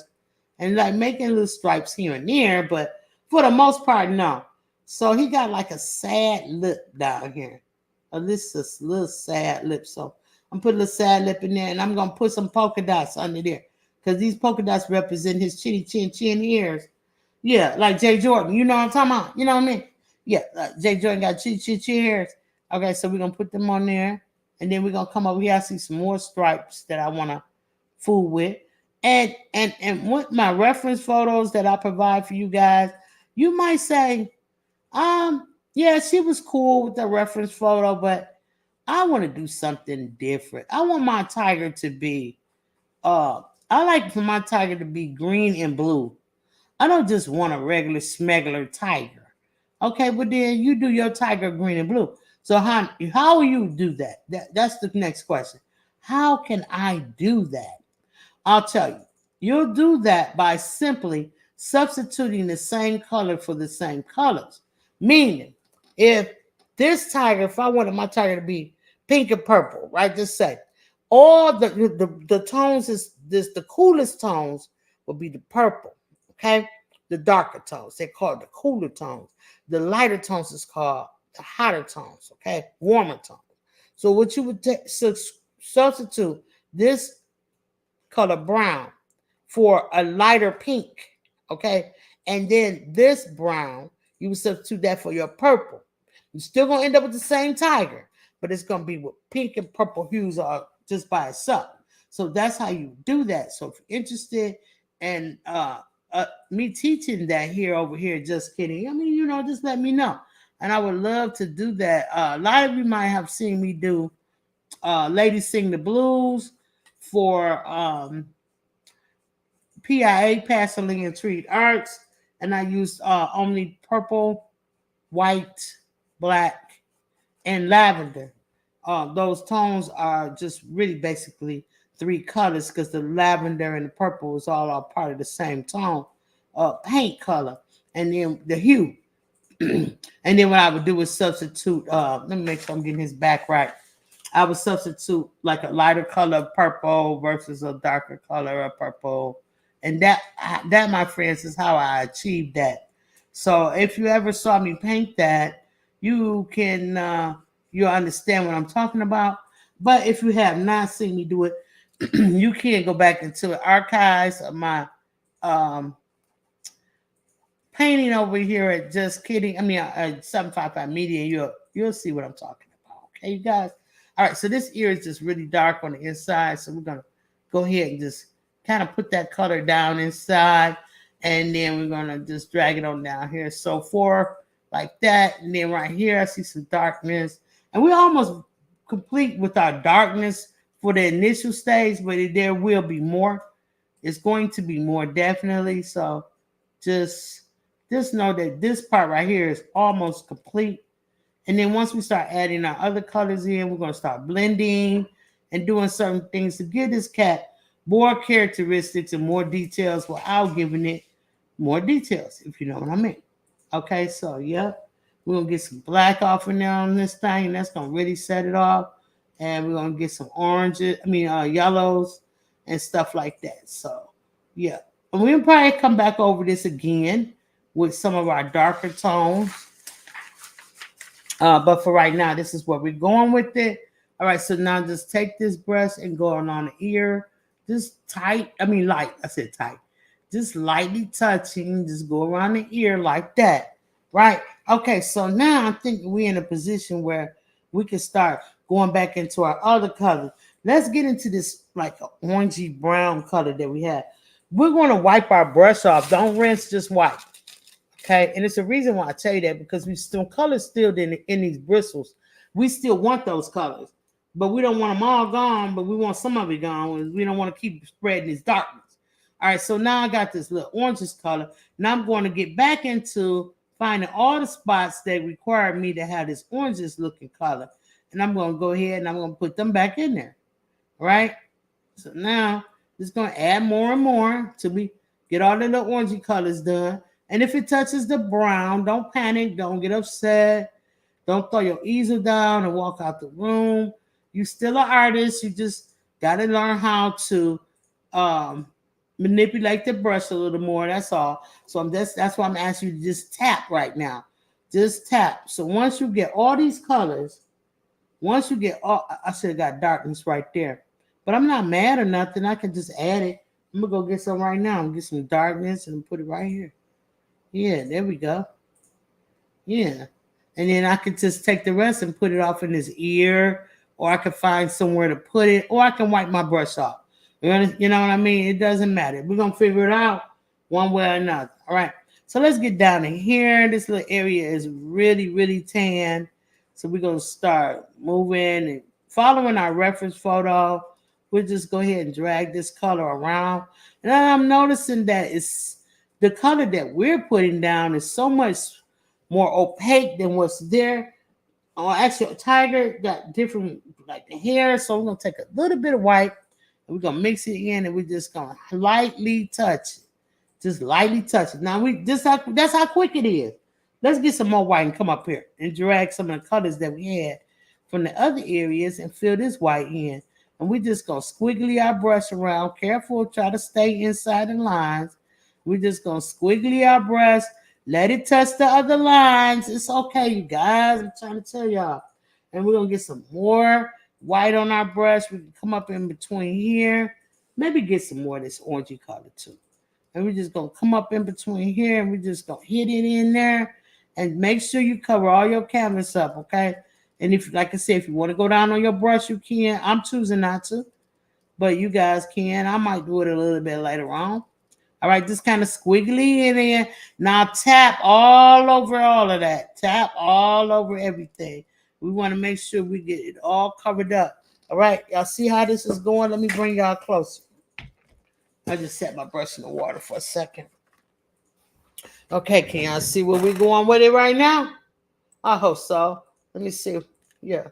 and like making little stripes here and there. But for the most part, no. So he got like a sad lip down here. This is a little sad lip. So I'm putting a little sad lip in there, and I'm gonna put some polka dots under there because these polka dots represent his chinny chin ears. Yeah, like Jay Jordan. You know what I'm talking about? You know what I mean? Yeah, Jay Jordan got chin hairs. Okay, so we're gonna put them on there, and then we're gonna come over here. I see some more stripes that I wanna fool with, and with my reference photos that I provide for you guys, you might say, yeah, she was cool with the reference photo, but I want to do something different. I want my tiger to be, I like for my tiger to be green and blue. I don't just want a regular smuggler tiger. Okay, but then you do your tiger green and blue. So how will you do that? That's the next question. How can I do that? I'll tell you. You'll do that by simply substituting the same color for the same colors. Meaning, if if I wanted my tiger to be pink and purple, right? Just say all the tones is this the coolest tones will be the purple, okay? The darker tones, they're called the cooler tones. The lighter tones is called the hotter tones, okay? Warmer tones. So what you would substitute this color brown for a lighter pink, okay? And then this brown, you would substitute that for your purple. You're still gonna end up with the same tiger, but it's gonna be with pink and purple hues are just by itself. So that's how you do that. So if you're interested in me teaching that here over here, just kidding. I mean, just let me know. And I would love to do that. A lot of you might have seen me do Ladies Sing the Blues for PIA, Pasolini and Treat Arts, and I used only purple, white, black, and lavender. Those tones are just really basically three colors because the lavender and the purple is all a part of the same tone, paint color, and then the hue. And then what I would do is substitute. Let me make sure I'm getting his back right. I would substitute like a lighter color of purple versus a darker color of purple. And that, my friends, is how I achieved that. So if you ever saw me paint that, you can you'll understand what I'm talking about. But if you have not seen me do it, you can go back into the archives of my painting over here at Just Kidding. I mean, 755 Media. You'll see what I'm talking about. Okay, you guys. All right, so this ear is just really dark on the inside, so we're gonna go ahead and just kind of put that color down inside, and then we're gonna just drag it on down here. So for like that, and then right here I see some darkness, and we're almost complete with our darkness for the initial stage, but there will be more. It's going to be more definitely. So just know that this part right here is almost complete. And then once we start adding our other colors in, we're going to start blending and doing certain things to give this cat more characteristics and more details without giving it more details, if you know what I mean. Okay, so yeah, we're going to get some black off in there on this thing, and that's going to really set it off. And we're going to get some yellows and stuff like that. So yeah, and we'll probably come back over this again with some of our darker tones. But for right now, this is where we're going with it. All right, so now just take this brush and go on the ear. Just light. I said tight. Just lightly touching. Just go around the ear like that. Right? Okay, so now I think we're in a position where we can start going back into our other colors. Let's get into this like orangey brown color that we have. We're going to wipe our brush off. Don't rinse, just wipe. Okay, and it's a reason why I tell you that, because we still colors still in these bristles. We still want those colors, but we don't want them all gone. But we want some of it gone. We don't want to keep spreading this darkness. All right, so now I got this little orangish color. Now I'm going to get back into finding all the spots that require me to have this orangish looking color. And I'm going to go ahead and I'm going to put them back in there. All right. So now just going to add more and more till we get all the little orangey colors done. And if it touches the brown, don't panic. Don't get upset. Don't throw your easel down and walk out the room. You still an artist. You just got to learn how to um, manipulate the brush a little more. That's all. So that's why I'm asking you to just tap right now. Just tap. So once you get all these colors, once you get all, I should have got darkness right there. But I'm not mad or nothing. I can just add it. I'm going to go get some right now. I'm going to get some darkness and put it right here. Yeah, there we go. Yeah. And then I could just take the rest and put it off in his ear, or I could find somewhere to put it, or I can wipe my brush off. You know what I mean? It doesn't matter. We're going to figure it out one way or another. All right. So let's get down in here. This little area is really, really tan. So we're going to start moving and following our reference photo. We'll just go ahead and drag this color around. And I'm noticing that it's the color that we're putting down is so much more opaque than what's there. Oh, actually, Tiger got different, like the hair. So we're going to take a little bit of white and we're going to mix it in and we're just going to lightly touch it. Just lightly touch it. Now, that's how quick it is. Let's get some more white and come up here and drag some of the colors that we had from the other areas and fill this white in. And we're just going to squiggly our brush around. Careful, try to stay inside the lines. We're just going to squiggly our brush. Let it touch the other lines. It's okay, you guys. I'm trying to tell y'all. And we're going to get some more white on our brush. We can come up in between here. Maybe get some more of this orangey color too. And we're just going to come up in between here. And we're just going to hit it in there. And make sure you cover all your canvas up, okay? And if, like I said, if you want to go down on your brush, you can. I'm choosing not to, but you guys can. I might do it a little bit later on. All right, just kind of squiggly in there. Now tap all over all of that. Tap all over everything. We want to make sure we get it all covered up. All right, y'all see how this is going? Let me bring y'all closer. I just set my brush in the water for a second. Okay, can y'all see where we're going with it right now? I hope so. Let me see. Yeah.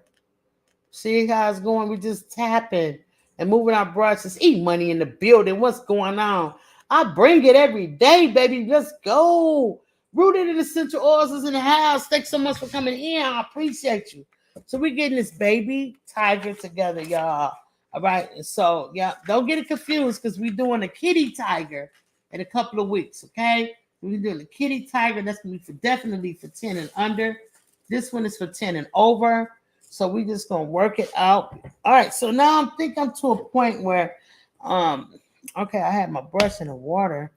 See how it's going? We're just tapping and moving our brushes. Eat money in the building. What's going on? I bring it every day, baby. Let's go. Rooted in Essential Oils is in the house. Thanks so much for coming in. I appreciate you. So we're getting this baby tiger together, y'all. All right. And so, yeah, don't get it confused because we're doing a kitty tiger in a couple of weeks, okay? We're doing a kitty tiger. That's going to be definitely for 10 and under. This one is for 10 and over. So we're just going to work it out. All right. So now I think I'm to a point where, okay, I had my brush in the water.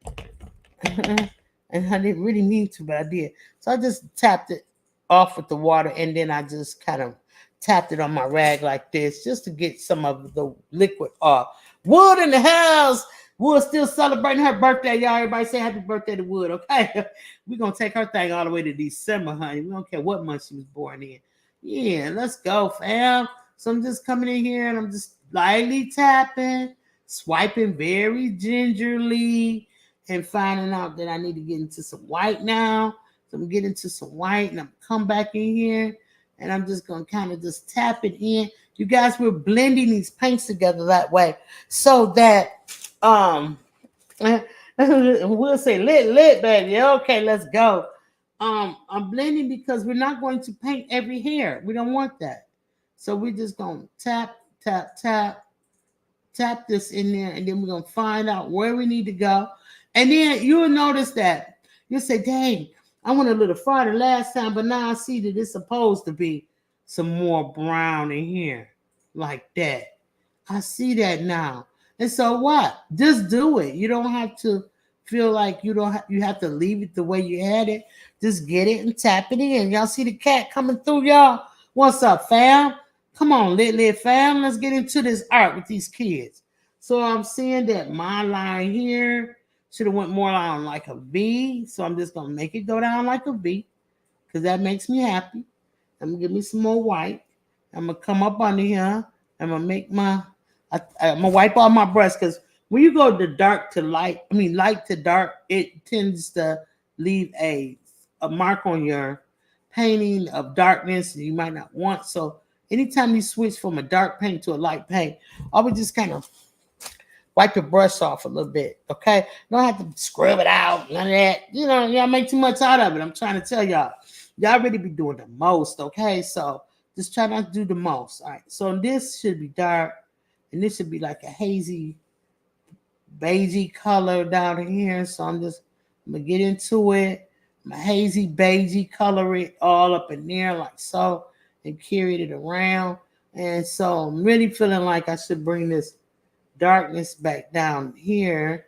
And I didn't really mean to, but I did. So I just tapped it off with the water. And then I just kind of tapped it on my rag like this just to get some of the liquid off. Wood in the house. Wood still celebrating her birthday, y'all. Everybody say happy birthday to Wood, okay? We're going to take her thing all the way to December, honey. We don't care what month she was born in. Yeah, let's go, fam. So I'm just coming in here and I'm just lightly tapping, swiping very gingerly, and finding out that I need to get into some white now. So I'm getting into some white and I'm come back in here and I'm just going to kind of just tap it in. You guys, we're blending these paints together that way so that we'll say lit, baby. Okay, let's go. I'm blending because we're not going to paint every hair. We don't want that. So we're just going to tap this in there, and then we're going to find out where we need to go. And then you'll notice that you'll say, dang, I went a little farther last time, but now I see that it's supposed to be some more brown in here like that. I see that now. And so what? Just do it. You don't have to feel like you have to leave it the way you had it. Just get it and tap it in. Y'all see the cat coming through, y'all? What's up, fam? Come on, lit fam. Let's get into this art with these kids. So I'm seeing that my line here should have went more on like a V. So I'm just going to make it go down like a V because that makes me happy. I'm going to give me some more white. I'm going to come up under here. I'm going to make I'm going to wipe off my brush because when you go to dark to light, I mean light to dark, it tends to leave a mark on your painting of darkness you might not want. So anytime you switch from a dark paint to a light paint, I would just kind of wipe your brush off a little bit. Okay, you don't have to scrub it out, none of that. You know, y'all make too much out of it. I'm trying to tell y'all, y'all really be doing the most. Okay, so just try not to do the most. All right, so this should be dark, and this should be like a hazy beigey color down here. So I'm gonna get into it. My hazy beigey color it all up in there like so, and carry it around. And so I'm really feeling like I should bring this darkness back down here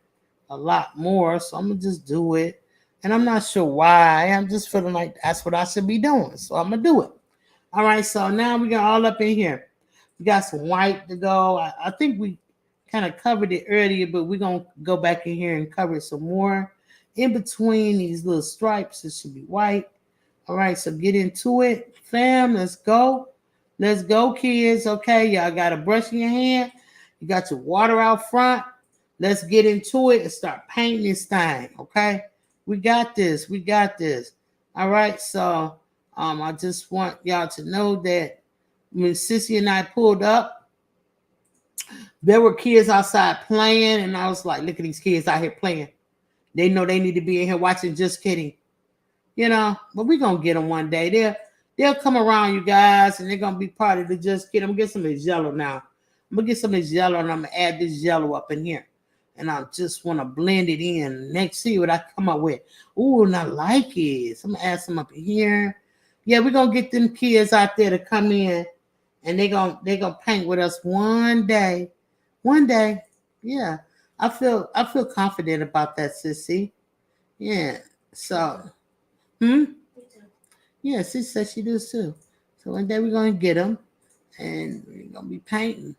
a lot more. So I'm gonna just do it. And I'm not sure why. I'm just feeling like that's what I should be doing. So I'm gonna do it. All right, so now we got all up in here. We got some white to go. I think we kind of covered it earlier, but we're going to go back in here and cover it some more. In between these little stripes, it should be white. All right, so get into it. Fam, let's go. Let's go, kids. Okay, y'all got a brush in your hand. You got your water out front. Let's get into it and start painting this thing, okay? We got this. We got this. All right, so I just want y'all to know that when Sissy and I pulled up, there were kids outside playing, and I was like, look at these kids out here playing. They know they need to be in here watching Just Kidding. You know, but we're going to get them one day. They'll come around, you guys, and they're going to be part of the Just Kidding. I'm going to get some of this yellow now. I'm going to get some of this yellow, and I'm going to add this yellow up in here. And I just want to blend it in. Next, see what I come up with. Ooh, and I like it. So I'm going to add some up in here. Yeah, we're going to get them kids out there to come in, and they're gonna paint with us one day. One day. Yeah. I feel confident about that, Sissy. Yeah. So, yeah, Sissy says she does too. So one day we're going to get them, and we're going to be painting.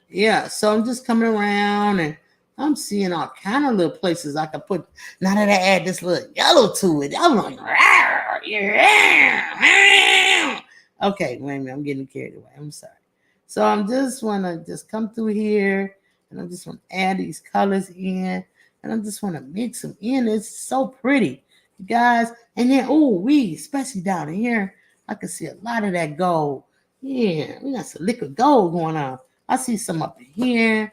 Yeah, so I'm just coming around, and I'm seeing all kind of little places I can put. Now that I add this little yellow to it, I'm like, yeah. Okay, wait a minute, I'm getting carried away. I'm sorry. So I'm just want to just come through here, and I just want to add these colors in, and I just want to mix them in. It's so pretty, you guys. And then, especially down in here, I can see a lot of that gold. Yeah, we got some liquid gold going on. I see some up in here.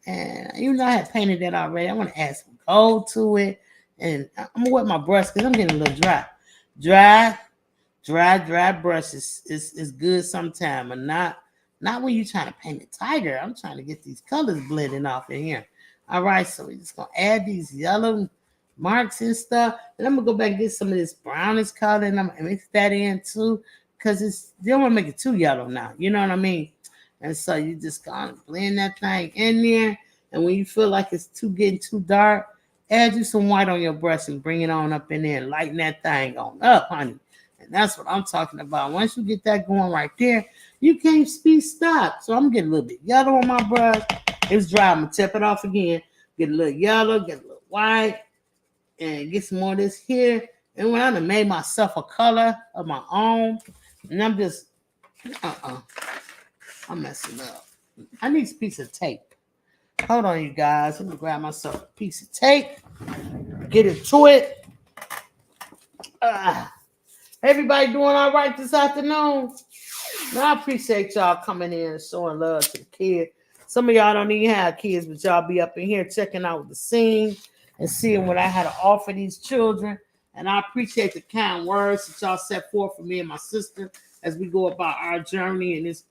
And even though I had painted that already, I want to add some gold to it. And I'm going to wet my brush because I'm getting a little dry. Dry brush is good sometime, but not when you're trying to paint a tiger. I'm trying to get these colors blending off in here. All right, so we're just going to add these yellow marks and stuff. And I'm going to go back and get some of this brownish color, and I'm going to mix that in too, because you don't want to make it too yellow now. You know what I mean? And so you just gonna blend that thing in there. And when you feel like it's getting too dark, add you some white on your brush and bring it on up in there and lighten that thing on up, honey. And that's what I'm talking about. Once you get that going right there, you can't be stopped. So I'm getting a little bit yellow on my brush. It's dry. I'm gonna tip it off again. Get a little yellow, get a little white, and get some more of this here. And when I done made myself a color of my own, and I'm just I'm messing up. I need a piece of tape. Hold on, you guys. Let me grab myself a piece of tape. Get into it. Everybody doing all right this afternoon? Now, I appreciate y'all coming in and showing love to the kids. Some of y'all don't even have kids, but y'all be up in here checking out the scene and seeing what I had to offer these children. And I appreciate the kind words that y'all set forth for me and my sister as we go about our journey in this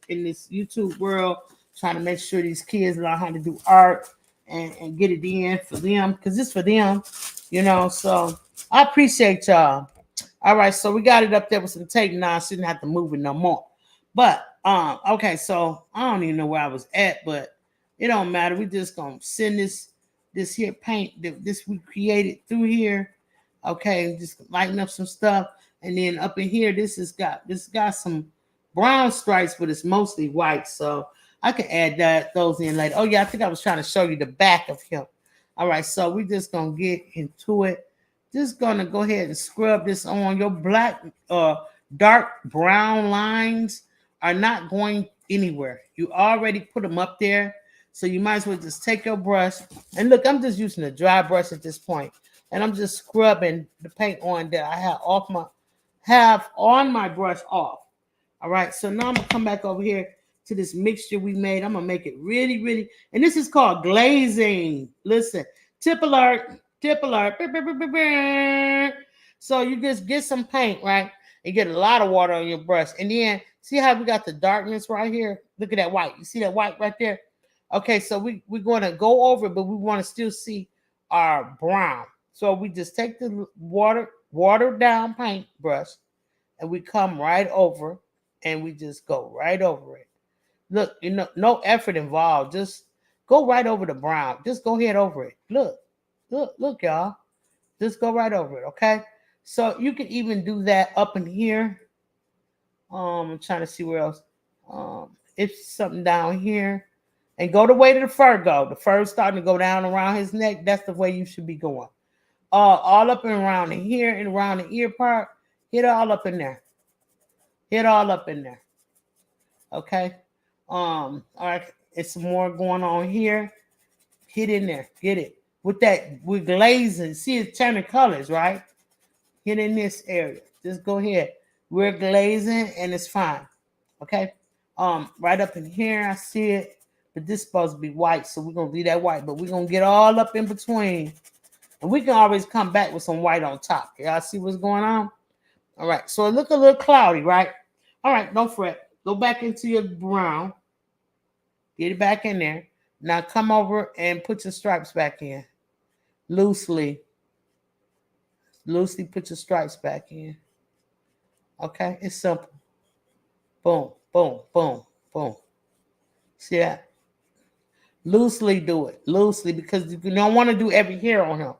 YouTube world, trying to make sure these kids learn how to do art and get it in for them, because it's for them, you know. So I appreciate y'all. All right, so we got it up there with some tape now. I shouldn't have to move it no more. But okay, so I don't even know where I was at, but it don't matter. We just gonna send this here paint this we created through here. Okay, just lighten up some stuff. And then up in here, this got some brown stripes, but it's mostly white. So I can add those in later. Oh yeah, I think I was trying to show you the back of him. All right, so we're just gonna get into it. Just gonna go ahead and scrub this on. Your black dark brown lines are not going anywhere. You already put them up there. So you might as well just take your brush. And look, I'm just using a dry brush at this point. And I'm just scrubbing the paint on that I have on my brush off. All right. So now I'm gonna come back over here to this mixture we made. I'm gonna make it really, really, and this is called glazing. Listen, tip alert, tip alert. So you just get some paint, right? And get a lot of water on your brush. And then see how we got the darkness right here? Look at that white. You see that white right there? Okay, so we're going to go over it, but we want to still see our brown. So we just take the watered down paint brush and we come right over and we just go right over it. Look, no effort involved. Just go right over the brown. Just go ahead over it. Look, y'all. Just go right over it, okay? So you can even do that up in here. I'm trying to see where else. It's something down here. And go the way to the fur go. The fur's starting to go down around his neck. That's the way you should be going. All up and around in here and around the ear part. Hit all up in there. Hit all up in there. Okay. All right. It's some more going on here. Hit in there. Get it. With glazing. See, it's turning colors, right? Hit in this area. Just go ahead. We're glazing and it's fine. Okay. Right up in here, I see it. But this is supposed to be white, so we're gonna leave that white, but we're gonna get all up in between. And we can always come back with some white on top. Y'all see what's going on? All right, so it look a little cloudy, right? All right, don't fret. Go back into your brown. Get it back in there. Now come over and put your stripes back in. Loosely put your stripes back in. Okay, it's simple. Boom, boom, boom, boom. See that? Loosely do it. Loosely, because you don't want to do every hair on him.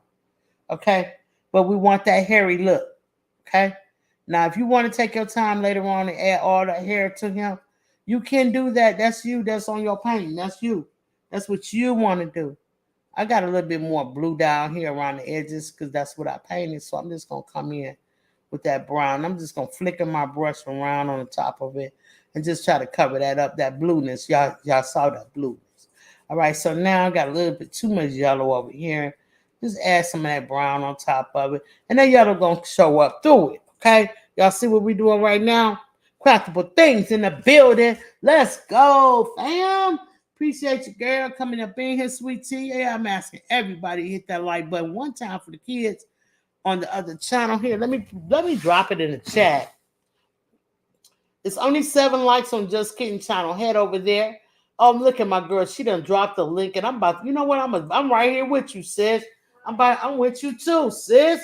Okay? But we want that hairy look. Okay? Now, if you want to take your time later on and add all the hair to him, you can do that. That's you. That's on your painting. That's you. That's what you want to do. I got a little bit more blue down here around the edges because that's what I painted. So I'm just going to come in with that brown. I'm just going to flicker my brush around on the top of it and just try to cover that up, that blueness. Y'all saw that blueness. All right, so now I got a little bit too much yellow over here. Just add some of that brown on top of it. And that yellow going to show up through it, okay? Y'all see what we're doing right now? Craftable things in the building. Let's go, fam. Appreciate you, girl, coming up in here, sweet tea. Yeah, I'm asking everybody to hit that like button one time for the kids on the other channel here. Let me drop it in the chat. It's only 7 likes on Just Kidding channel. Head over there. Oh, look at my girl. She done dropped the link, and I'm about. You know what? I'm right here with you, sis. I'm with you too, sis.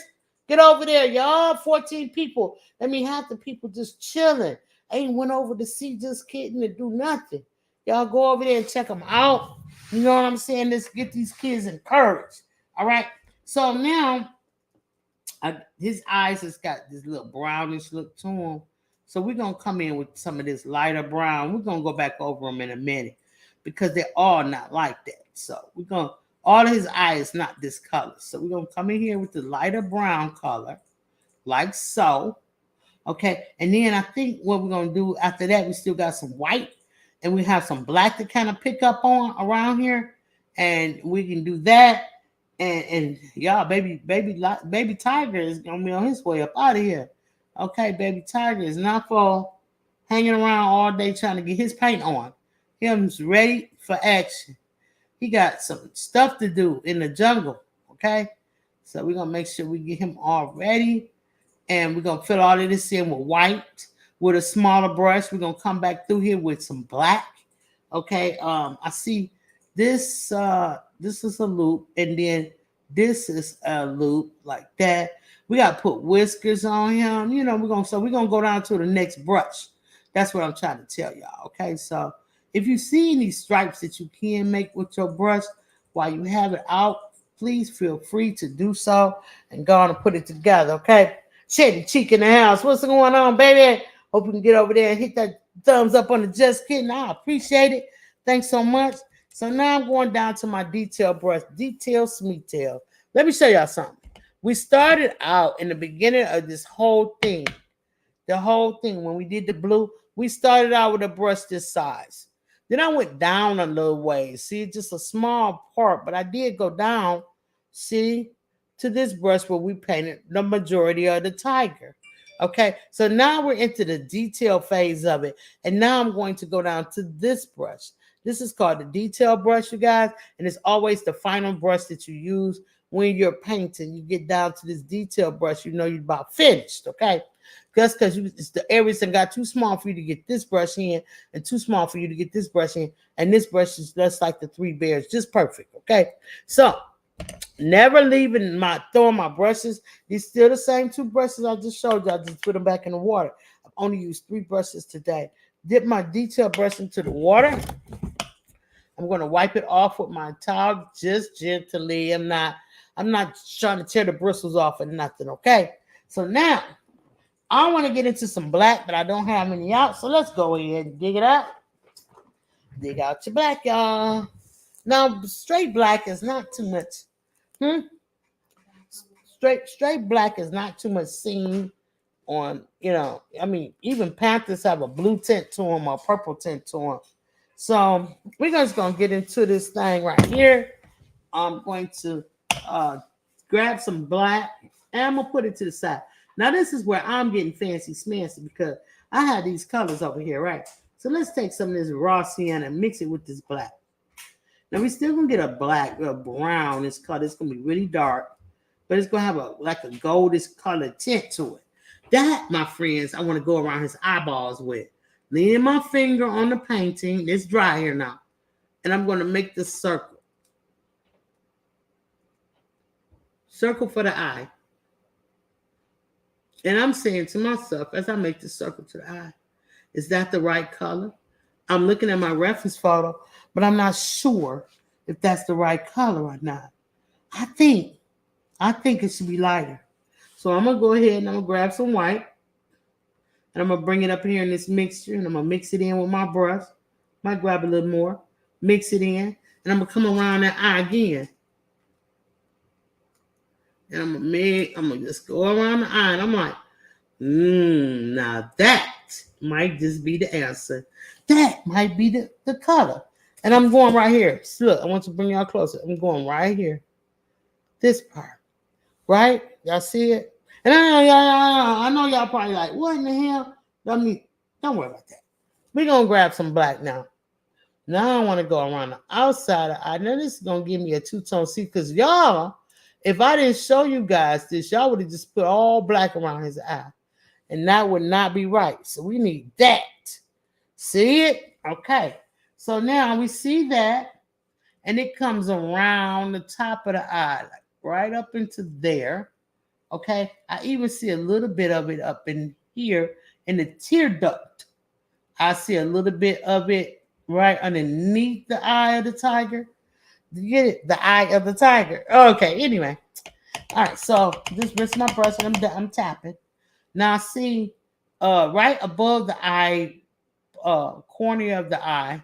Get over there, y'all. 14 people. I mean, half the people just chilling. Ain't went over to see Just Kidding to do nothing. Y'all go over there and check them out. You know what I'm saying? Let's get these kids encouraged. All right. So now, his eyes has got this little brownish look to him. So we're going to come in with some of this lighter brown. We're going to go back over them in a minute because they're all not like that. So all of his eyes not this color. So we're going to come in here with the lighter brown color, like so. Okay. And then I think what we're going to do after that, we still got some white and we have some black to kind of pick up on around here. And we can do that. And y'all, baby Tiger is going to be on his way up out of here. Okay, baby Tiger is not for hanging around all day trying to get his paint on. Him's ready for action. He got some stuff to do in the jungle, okay? So we're going to make sure we get him all ready. And we're going to fill all of this in with white. With a smaller brush, we're going to come back through here with some black. Okay, I see this is a loop. And then this is a loop like that. We got to put whiskers on him. You know, we're going to go down to the next brush. That's what I'm trying to tell y'all. Okay, so if you see any stripes that you can make with your brush while you have it out, please feel free to do so and go on and put it together. Okay, Shady Cheek in the house. What's going on, baby? Hope you can get over there and hit that thumbs up on the Just Kidding. I appreciate it. Thanks so much. So now I'm going down to my detail brush. Detail Smeetail. Let me show y'all something. We started out in the beginning of this whole thing. The whole thing, when we did the blue, we started out with a brush this size. Then I went down a little way. See, just a small part, but I did go down, see, to this brush where we painted the majority of the tiger. Okay, so now we're into the detail phase of it. And now I'm going to go down to this brush. This is called the detail brush, you guys. And it's always the final brush that you use when you're painting. You get down to this detail brush, you know you're about finished, okay? Just because it's the areas that got too small for you to get this brush in and too small for you to get this brush in. And this brush is just like the three bears, just perfect, okay? So never leaving throwing my brushes. These still the same two brushes I just showed you. I just put them back in the water. I've only used 3 brushes today. Dip my detail brush into the water. I'm going to wipe it off with my towel just gently. I'm not trying to tear the bristles off or nothing, okay? So now I want to get into some black, but I don't have any out. So let's go ahead and dig it out. Dig out your black, y'all. Now, straight black is not too much. Straight black is not too much seen on, I mean, even Panthers have a blue tint to them or purple tint to them. So we're just going to get into this thing right here. I'm going to grab some black and I'm going to put it to the side. Now, this is where I'm getting fancy smancy because I have these colors over here, right? So let's take some of this raw sienna and mix it with this black. Now, we're still going to get a black, a brown. It's going to be really dark, but it's going to have like a goldish color tint to it. That, my friends, I want to go around his eyeballs with. Leaning my finger on the painting. It's dry here now. And I'm going to make this circle. Circle for the eye. And I'm saying to myself, as I make the circle to the eye, is that the right color? I'm looking at my reference photo, but I'm not sure if that's the right color or not. I think it should be lighter. So I'm going to go ahead and I'm going to grab some white. And I'm going to bring it up here in this mixture. And I'm going to mix it in with my brush. Might grab a little more. Mix it in. And I'm going to come around that eye again. And I'm going to just go around the eye. And I'm like, now that might just be the answer. That might be the color. And I'm going right here. So look, I want to bring y'all closer. I'm going right here. This part. Right? Y'all see it? And I know y'all probably like, what in the hell? Don't worry about that. We're going to grab some black now. Now I want to go around the outside of the eye. Now this is going to give me a two-tone see because y'all, if I didn't show you guys this, y'all would have just put all black around his eye. And that would not be right. So we need that. See it? Okay. So now we see that. And it comes around the top of the eye, like right up into there. Okay. I even see a little bit of it up in here in the tear duct. I see a little bit of it right underneath the eye of the tiger. You get it? The eye of the tiger. Okay. Anyway. All right. So just rinse my brush and I'm tapping. Now see, right above the eye, cornea of the eye,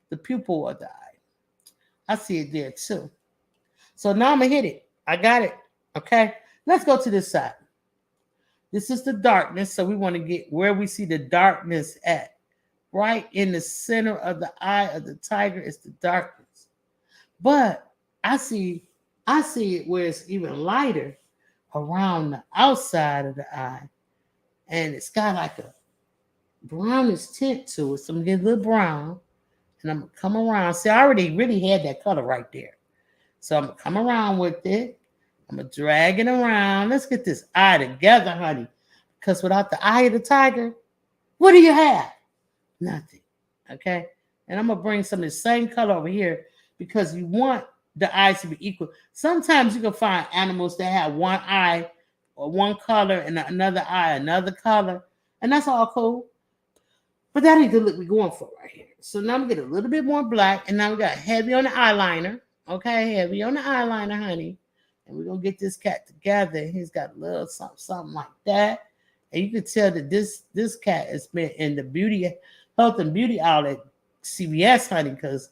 the pupil of the eye. I see it there too. So now I'm gonna hit it. I got it. Okay. Let's go to this side. This is the darkness. So we want to get where we see the darkness at. Right in the center of the eye of the tiger is the darkness. But I see it where it's even lighter around the outside of the eye. And it's got like a brownish tint to it. So I'm getting a little brown. And I'm going to come around. See, I already really had that color right there. So I'm going to come around with it. I'm going to drag it around. Let's get this eye together, honey. Because without the eye of the tiger, what do you have? Nothing. Okay? And I'm going to bring some of the same color over here because you want the eyes to be equal. Sometimes you can find animals that have one eye or one color and another eye, another color. And that's all cool. But that ain't the look we're going for right here. So now I'm going to get a little bit more black. And now we got heavy on the eyeliner. Okay? Heavy on the eyeliner, honey. And we're going to get this cat together. He's got a little something like that. And you can tell that this cat has been in the health and beauty outlet CVS, honey, because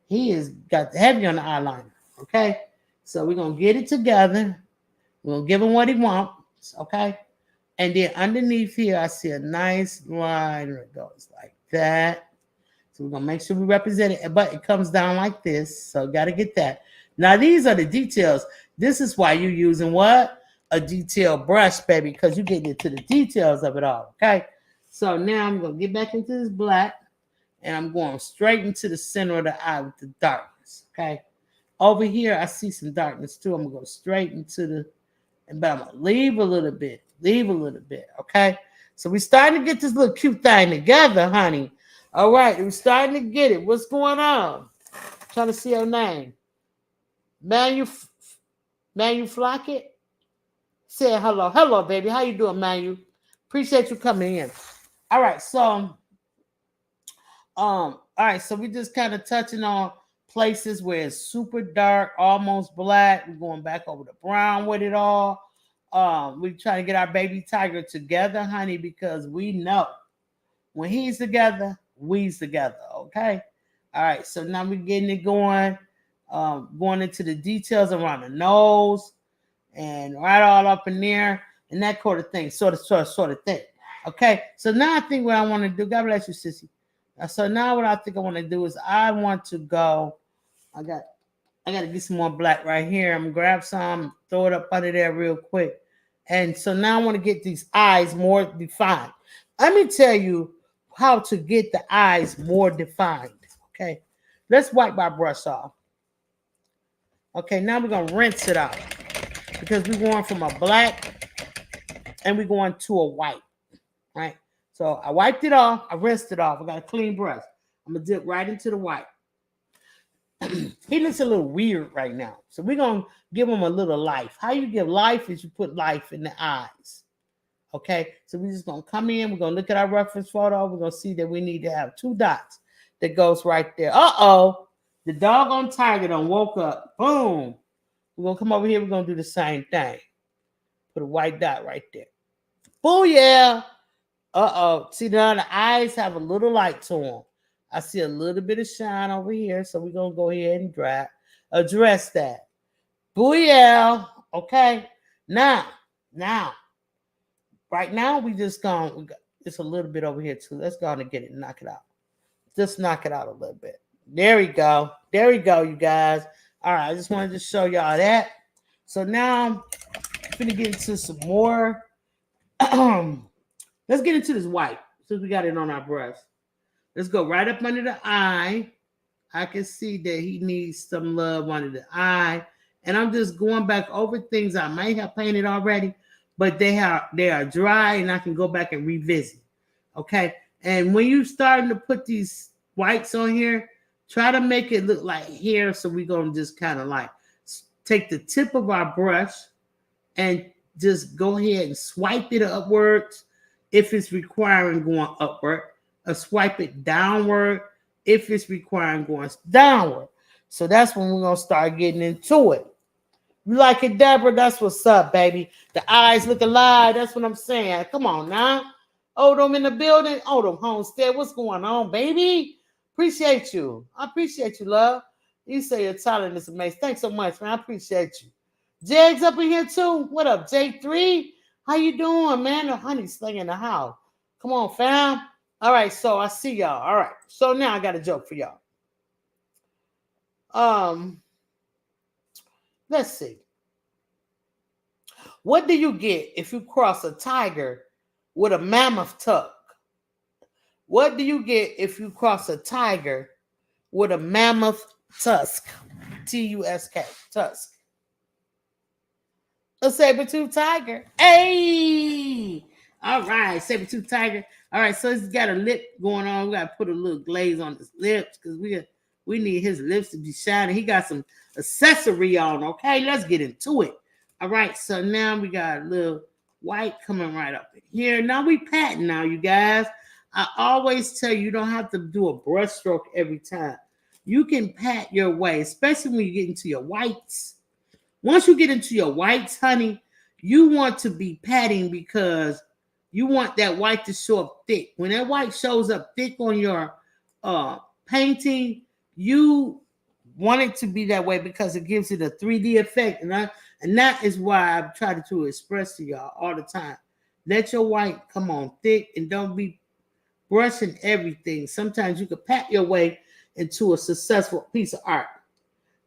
he has got the heavy on the eyeliner. Okay? So we're going to get it together. We're going to give him what he wants. Okay? And then underneath here, I see a nice line that goes like that. So we're gonna make sure we represent it, but it comes down like this. So gotta get that. Now these are the details. This is why you're using what? A detail brush, baby, because you're getting into the details of it all. Okay. So now I'm gonna get back into this black and I'm going straight into the center of the eye with the darkness. Okay. Over here, I see some darkness too. I'm gonna go straight into the, but I'm gonna leave a little bit, okay? So we're starting to get this little cute thing together, honey. All right, we're starting to get it. What's going on? Trying to see your name. Manu Flock it? Say hello. Hello, baby. How you doing, Manu? Appreciate you coming in. All right, so all right, so we just kind of touching on places where it's super dark, almost black. We're going back over the brown with it all. We're trying to get our baby tiger together, honey, because we know when he's together, we's together. Okay. All right. So now we're getting it going, going into the details around the nose and right all up in there and that sort of thing, sort of thing. Okay. So now I think what I want to do, God bless you, sissy. So now what I think I want to do is I want to go. I got to get some more black right here. I'm gonna grab some, throw it up under there real quick. And so now I want to get these eyes more defined. Let me tell you how to get the eyes more defined. Okay. Let's wipe our brush off. Okay, now we're gonna rinse it out because we're going from a black and we're going to a white. Right. So I wiped it off, I rinsed it off. I got a clean brush. I'm gonna dip right into the white. He looks a little weird right now. So we're going to give him a little life. How you give life is you put life in the eyes. Okay. So we're just going to come in. We're going to look at our reference photo. We're going to see that we need to have 2 dots that goes right there. Uh-oh. The doggone tiger done woke up. Boom. We're going to come over here. We're going to do the same thing. Put a white dot right there. Booyah. Uh-oh. See, now the eyes have a little light to them. I see a little bit of shine over here, so we're going to go ahead and address that. Booyah. Okay. Now, right now, we got it's a little bit over here, too. Let's go on and get it, knock it out. Just knock it out a little bit. There we go. There we go, you guys. All right, I just wanted to show y'all that. So now, I'm going to get into some more. Let's get into this white, since we got it on our brush. Let's go right up under the eye. I can see that he needs some love under the eye. And I'm just going back over things I might have painted already, but they are dry and I can go back and revisit. Okay. And when you're starting to put these whites on here, try to make it look like hair. So we're going to just kind of like take the tip of our brush and just go ahead and swipe it upwards if it's requiring going upward. Or swipe it downward if it's requiring going downward. So that's when we're going to start getting into it. You like it, Deborah? That's what's up, baby. The eyes look alive. That's what I'm saying. Come on now. Odom in the building. Odom Homestead. What's going on, baby? Appreciate you. I appreciate you, love. You say your talent is amazing. Thanks so much, man. I appreciate you. Jag's up in here, too. What up, J3? How you doing, man? The honey's slinging the house. Come on, fam. All right, so I see y'all. All right, so now I got a joke for y'all. Let's see. What do you get if you cross a tiger with a mammoth tusk? What do you get if you cross a tiger with a mammoth tusk? Tusk. Tusk. A saber-tooth tiger. Hey! All right, saber-tooth tiger. All right, so he's got a lip going on. We got to put a little glaze on his lips because we need his lips to be shining. He got some accessory on, okay? Let's get into it. All right, so now we got a little white coming right up in here. Now we patting now, you guys. I always tell you don't have to do a brush stroke every time. You can pat your way, especially when you get into your whites. Once you get into your whites, honey, you want to be patting because you want that white to show up thick. When that white shows up thick on your painting, you want it to be that way because it gives it a 3D effect. And that is why I've tried to express to y'all all the time. Let your white come on thick and don't be brushing everything. Sometimes you could pat your way into a successful piece of art.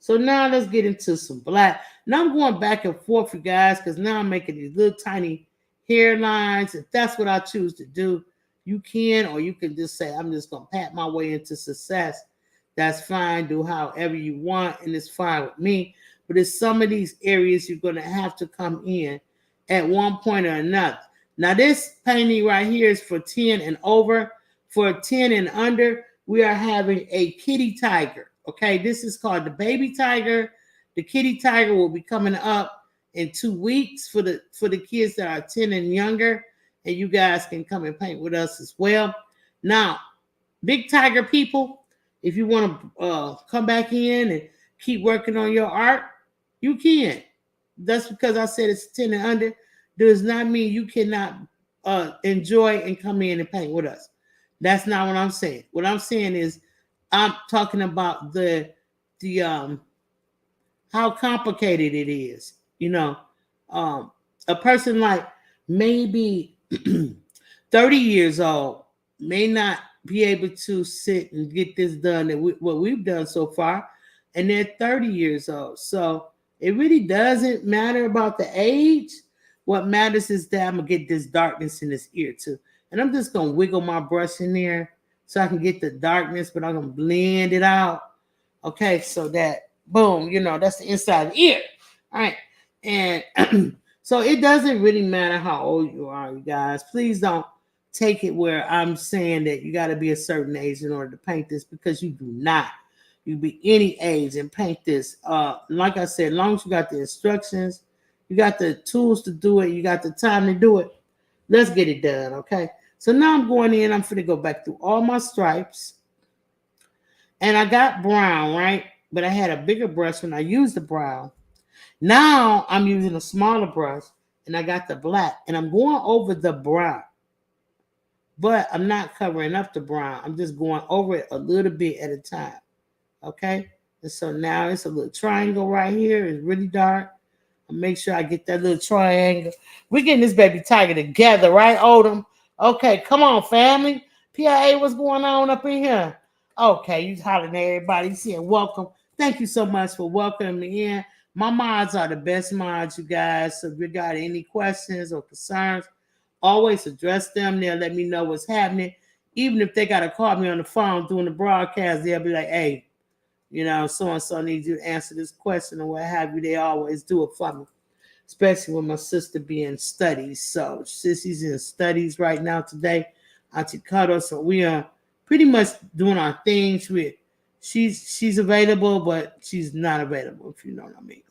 So now let's get into some black. Now I'm going back and forth, you guys, because now I'm making these little tiny hairlines. If that's what I choose to do, you can, or you can just say, I'm just going to pat my way into success. That's fine. Do however you want, and it's fine with me. But it's some of these areas you're going to have to come in at one point or another. Now, this painting right here is for 10 and over. For 10 and under, we are having a kitty tiger. Okay, this is called the baby tiger. The kitty tiger will be coming up in 2 weeks for the kids that are 10 and younger, and you guys can come and paint with us as well. Now, big tiger people, if you want to come back in and keep working on your art, you can. That's because I said it's 10 and under. Does not mean you cannot enjoy and come in and paint with us. That's not what I'm saying. What I'm saying is I'm talking about the how complicated it is. You know, a person like maybe 30 years old may not be able to sit and get this done what we've done so far, and they're 30 years old. So it really doesn't matter about the age. What matters is that I'm gonna get this darkness in this ear too. And I'm just gonna wiggle my brush in there so I can get the darkness, but I'm gonna blend it out. Okay, so that boom, that's the inside of the ear. All right. And so it doesn't really matter how old you are, you guys. Please don't take it where I'm saying that you got to be a certain age in order to paint this, because you do not. You be any age and paint this. Like I said, as long as you got the instructions, you got the tools to do it, you got the time to do it, let's get it done, okay? So now I'm going in, I'm going to go back through all my stripes. And I got brown, right? But I had a bigger brush when I used the brown. Now I'm using a smaller brush, and I got the black, and I'm going over the brown. But I'm not covering up the brown. I'm just going over it a little bit at a time, okay? And so now it's a little triangle right here. It's really dark. I'll make sure I get that little triangle. We're getting this baby tiger together, right, Odom? Okay, come on, family. PIA, what's going on up in here? Okay, you hollering at everybody. You saying welcome. Thank you so much for welcoming me in. My mods are the best mods, you guys. So if you got any questions or concerns, always address them. They'll let me know what's happening. Even if they got to call me on the phone during the broadcast, they'll be like, hey, so-and-so needs you to answer this question or what have you. They always do it for me, especially when my sister be in studies. So Sissy's in studies right now today, Auntie Cuddle. So we are pretty much doing our things. She's available, but she's not available, if you know what I mean.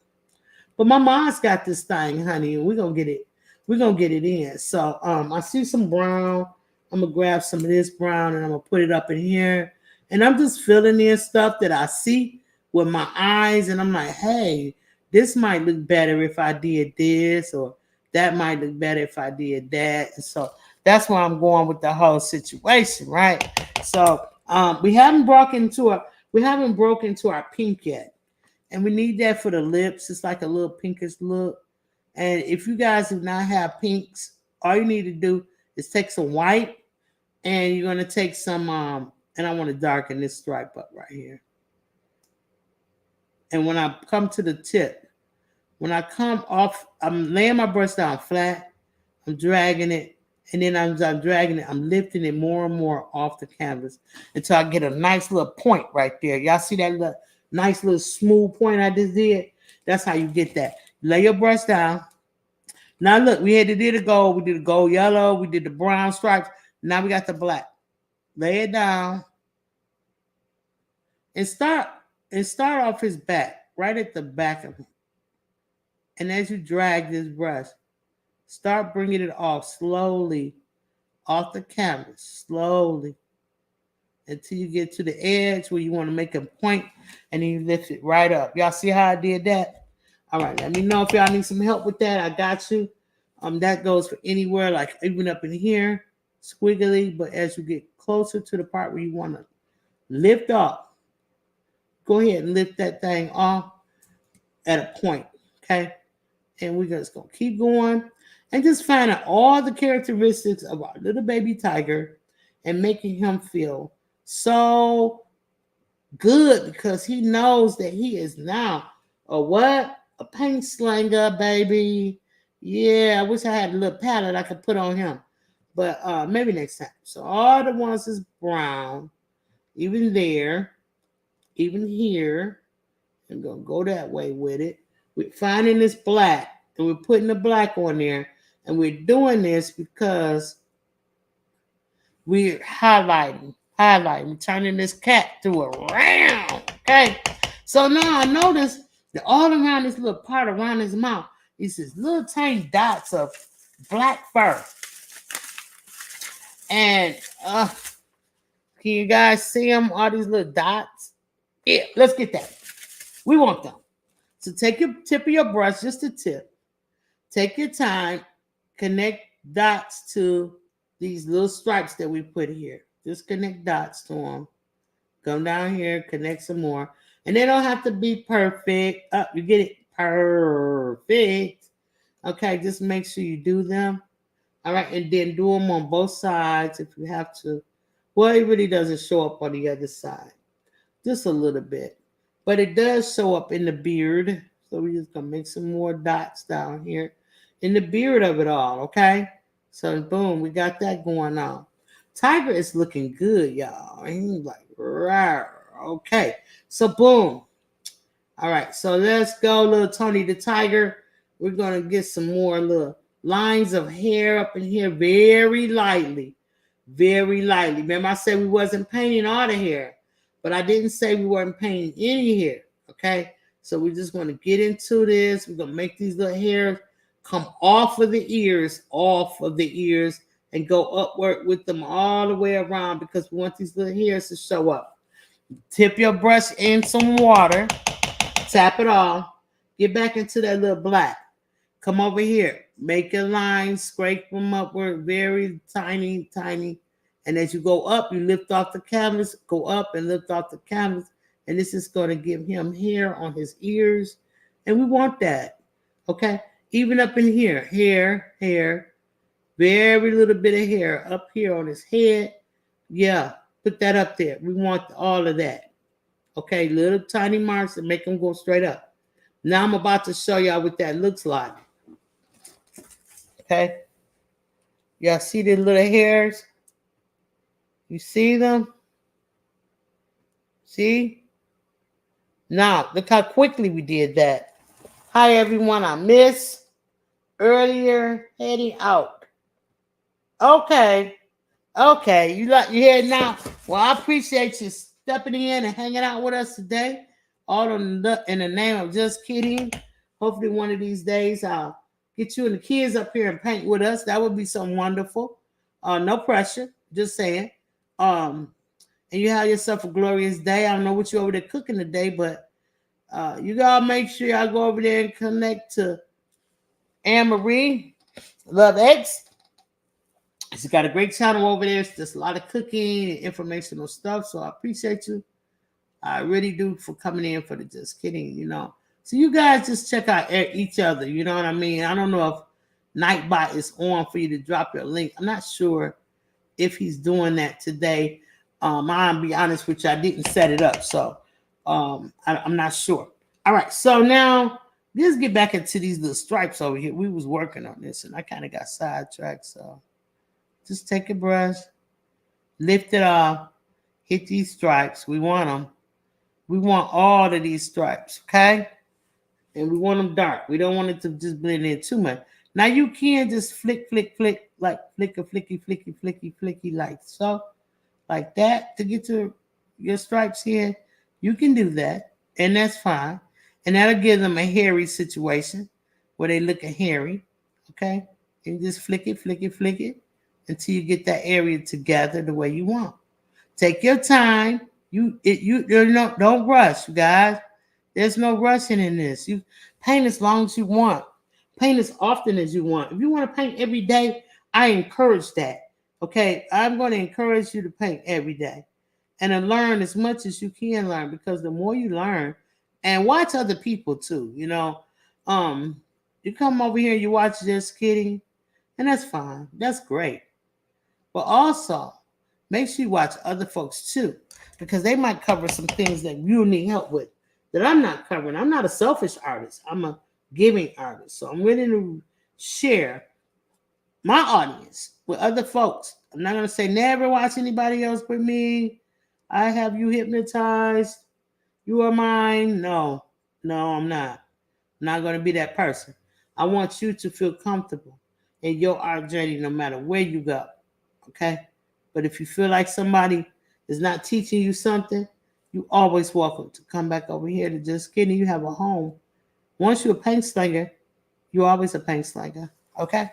But my mom's got this thing, honey, and we're gonna get it in. So I see some brown. I'm gonna grab some of this brown and I'm gonna put it up in here. And I'm just filling in stuff that I see with my eyes, and I'm like, hey, this might look better if I did this, or that might look better if I did that. And so that's where I'm going with the whole situation, right? So we haven't broken into our pink yet, and we need that for the lips. It's like a little pinkish look. And if you guys do not have pinks, all you need to do is take some white, and you're gonna take some and I want to darken this stripe up right here. And when I come to the tip, when I come off, I'm laying my brush down flat, I'm dragging it, and then I'm dragging it, I'm lifting it more and more off the canvas until I get a nice little point right there. Y'all see that little nice little smooth point I just did? That's how you get that. Lay your brush down. Now look, we did the gold, we did the gold yellow, we did the brown stripes. Now we got the black. Lay it down and start off his back, right at the back of him. And as you drag this brush, start bringing it off slowly off the canvas, slowly, until you get to the edge where you want to make a point, and then you lift it right up. Y'all see how I did that? All right, let me know if y'all need some help with that. I got you. That goes for anywhere, like even up in here, squiggly. But as you get closer to the part where you want to lift off, go ahead and lift that thing off at a point, okay? And we're just going to keep going and just find out all the characteristics of our little baby tiger and making him feel so good because he knows that he is now a what? A paint slinger, baby. Yeah, I wish I had a little palette I could put on him. But maybe next time. So all the ones is brown, even there, even here. I'm gonna go that way with it. We're finding this black and we're putting the black on there. And we're doing this because we're highlighting, turning this cat to a round. Okay. So now I notice that all around this little part around his mouth, is this little tiny dots of black fur. And can you guys see them? All these little dots? Yeah, let's get that. We want them. So take your tip of your brush, just the tip. Take your time, connect dots to these little stripes that we put here. Just connect dots to them. Come down here, connect some more. And they don't have to be perfect. You get it? Perfect. Okay, just make sure you do them. All right, and then do them on both sides if you have to. Well, it really doesn't show up on the other side. Just a little bit. But it does show up in the beard. So we're just going to make some more dots down here in the beard of it all, okay? So boom, we got that going on. Tiger is looking good, y'all. He's like, rawr. Okay. So boom. All right, so let's go, little Tony the Tiger. We're going to get some more little lines of hair up in here very lightly. Very lightly. Remember I said we wasn't painting all the hair, but I didn't say we weren't painting any hair, okay? So we're just going to get into this. We're going to make these little hairs come off of the ears, and go upward with them all the way around because we want these little hairs to show up. Tip your brush in some water. Tap it off. Get back into that little black. Come over here. Make a line. Scrape them upward. Very tiny, tiny. And as you go up, you lift off the canvas. Go up and lift off the canvas. And this is going to give him hair on his ears. And we want that. Okay? Even up in here. Hair. Very little bit of hair up here on his head. Yeah. Put that up there. We want all of that. Okay? Little tiny marks that make them go straight up. Now I'm about to show y'all what that looks like. Okay? Y'all see the little hairs? You see them? See? Now, look how quickly we did that. Hi, everyone. I missed earlier heading out. Okay. You hear it now? Well, I appreciate you stepping in and hanging out with us today. All in the name of just kidding. Hopefully one of these days I'll get you and the kids up here and paint with us. That would be so wonderful. No pressure. Just saying. And you have yourself a glorious day. I don't know what you're over there cooking today, but you gotta make sure y'all go over there and connect to Anne Marie, Love X. She's got a great channel over there. It's just a lot of cooking and informational stuff. So I appreciate you. I really do for coming in for the just kidding, So you guys just check out each other. You know what I mean? I don't know if Nightbot is on for you to drop your link. I'm not sure if he's doing that today. I'll be honest with you, I didn't set it up, so I'm not sure. All right, so now let's get back into these little stripes over here. We was working on this, and I kind of got sidetracked, so just take a brush, lift it off, hit these stripes. We want them. We want all of these stripes, okay? And we want them dark. We don't want it to just blend in too much. Now you can just flick, like flicky, like so. Like that to get to your stripes here. You can do that, and that's fine. And that'll give them a hairy situation where they look hairy, okay? And just flick it until you get that area together the way you want. Take your time. Don't rush, you guys. There's no rushing in this. You paint as long as you want. Paint as often as you want. If you want to paint every day, I encourage that. Okay, I'm going to encourage you to paint every day and to learn as much as you can learn, because the more you learn, and watch other people too, you come over here, you watch Just Kidding, and that's fine. That's great. But also make sure you watch other folks too, because they might cover some things that you need help with that I'm not covering. I'm not a selfish artist. I'm a giving artist. So I'm willing to share my audience with other folks. I'm not going to say never watch anybody else but me. I have you hypnotized. You are mine. No, I'm not. I'm not going to be that person. I want you to feel comfortable in your art journey no matter where you go. Okay? But if you feel like somebody is not teaching you something, you always welcome to come back over here to Just Kidding. You have a home. Once you're a paint slinger, you're always a paint slinger. Okay?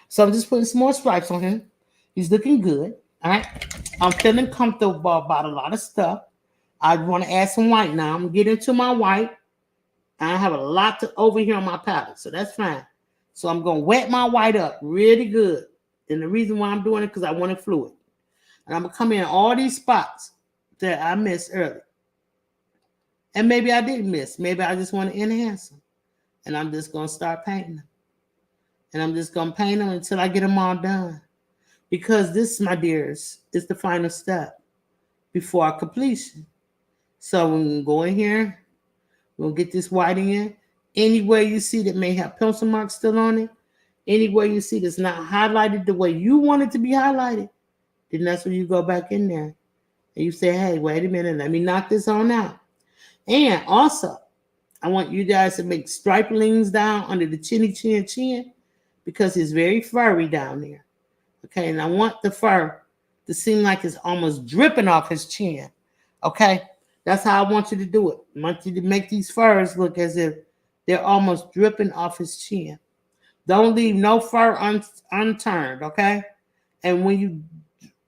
So I'm just putting some more stripes on him. He's looking good. All right. I'm feeling comfortable about a lot of stuff. I want to add some white now. I'm going to get into my white. I have a lot to over here on my palette, so that's fine. So I'm going to wet my white up really good. And the reason why I'm doing it because I want it fluid. And I'm going to come in all these spots that I missed earlier. And maybe I didn't miss. Maybe I just want to enhance them. And I'm just going to start painting them. And I'm just going to paint them until I get them all done. Because this, my dears, is the final step before our completion. So we're going to go in here. We'll get this white in. Anywhere you see that may have pencil marks still on it, anywhere you see that's not highlighted the way you want it to be highlighted, then that's when you go back in there. And you say, hey, wait a minute, let me knock this on out. And also, I want you guys to make stripelings down under the chinny chin because it's very furry down there. Okay, and I want the fur to seem like it's almost dripping off his chin. Okay, that's how I want you to do it. I want you to make these furs look as if they're almost dripping off his chin. Don't leave no fur unturned, okay? And when you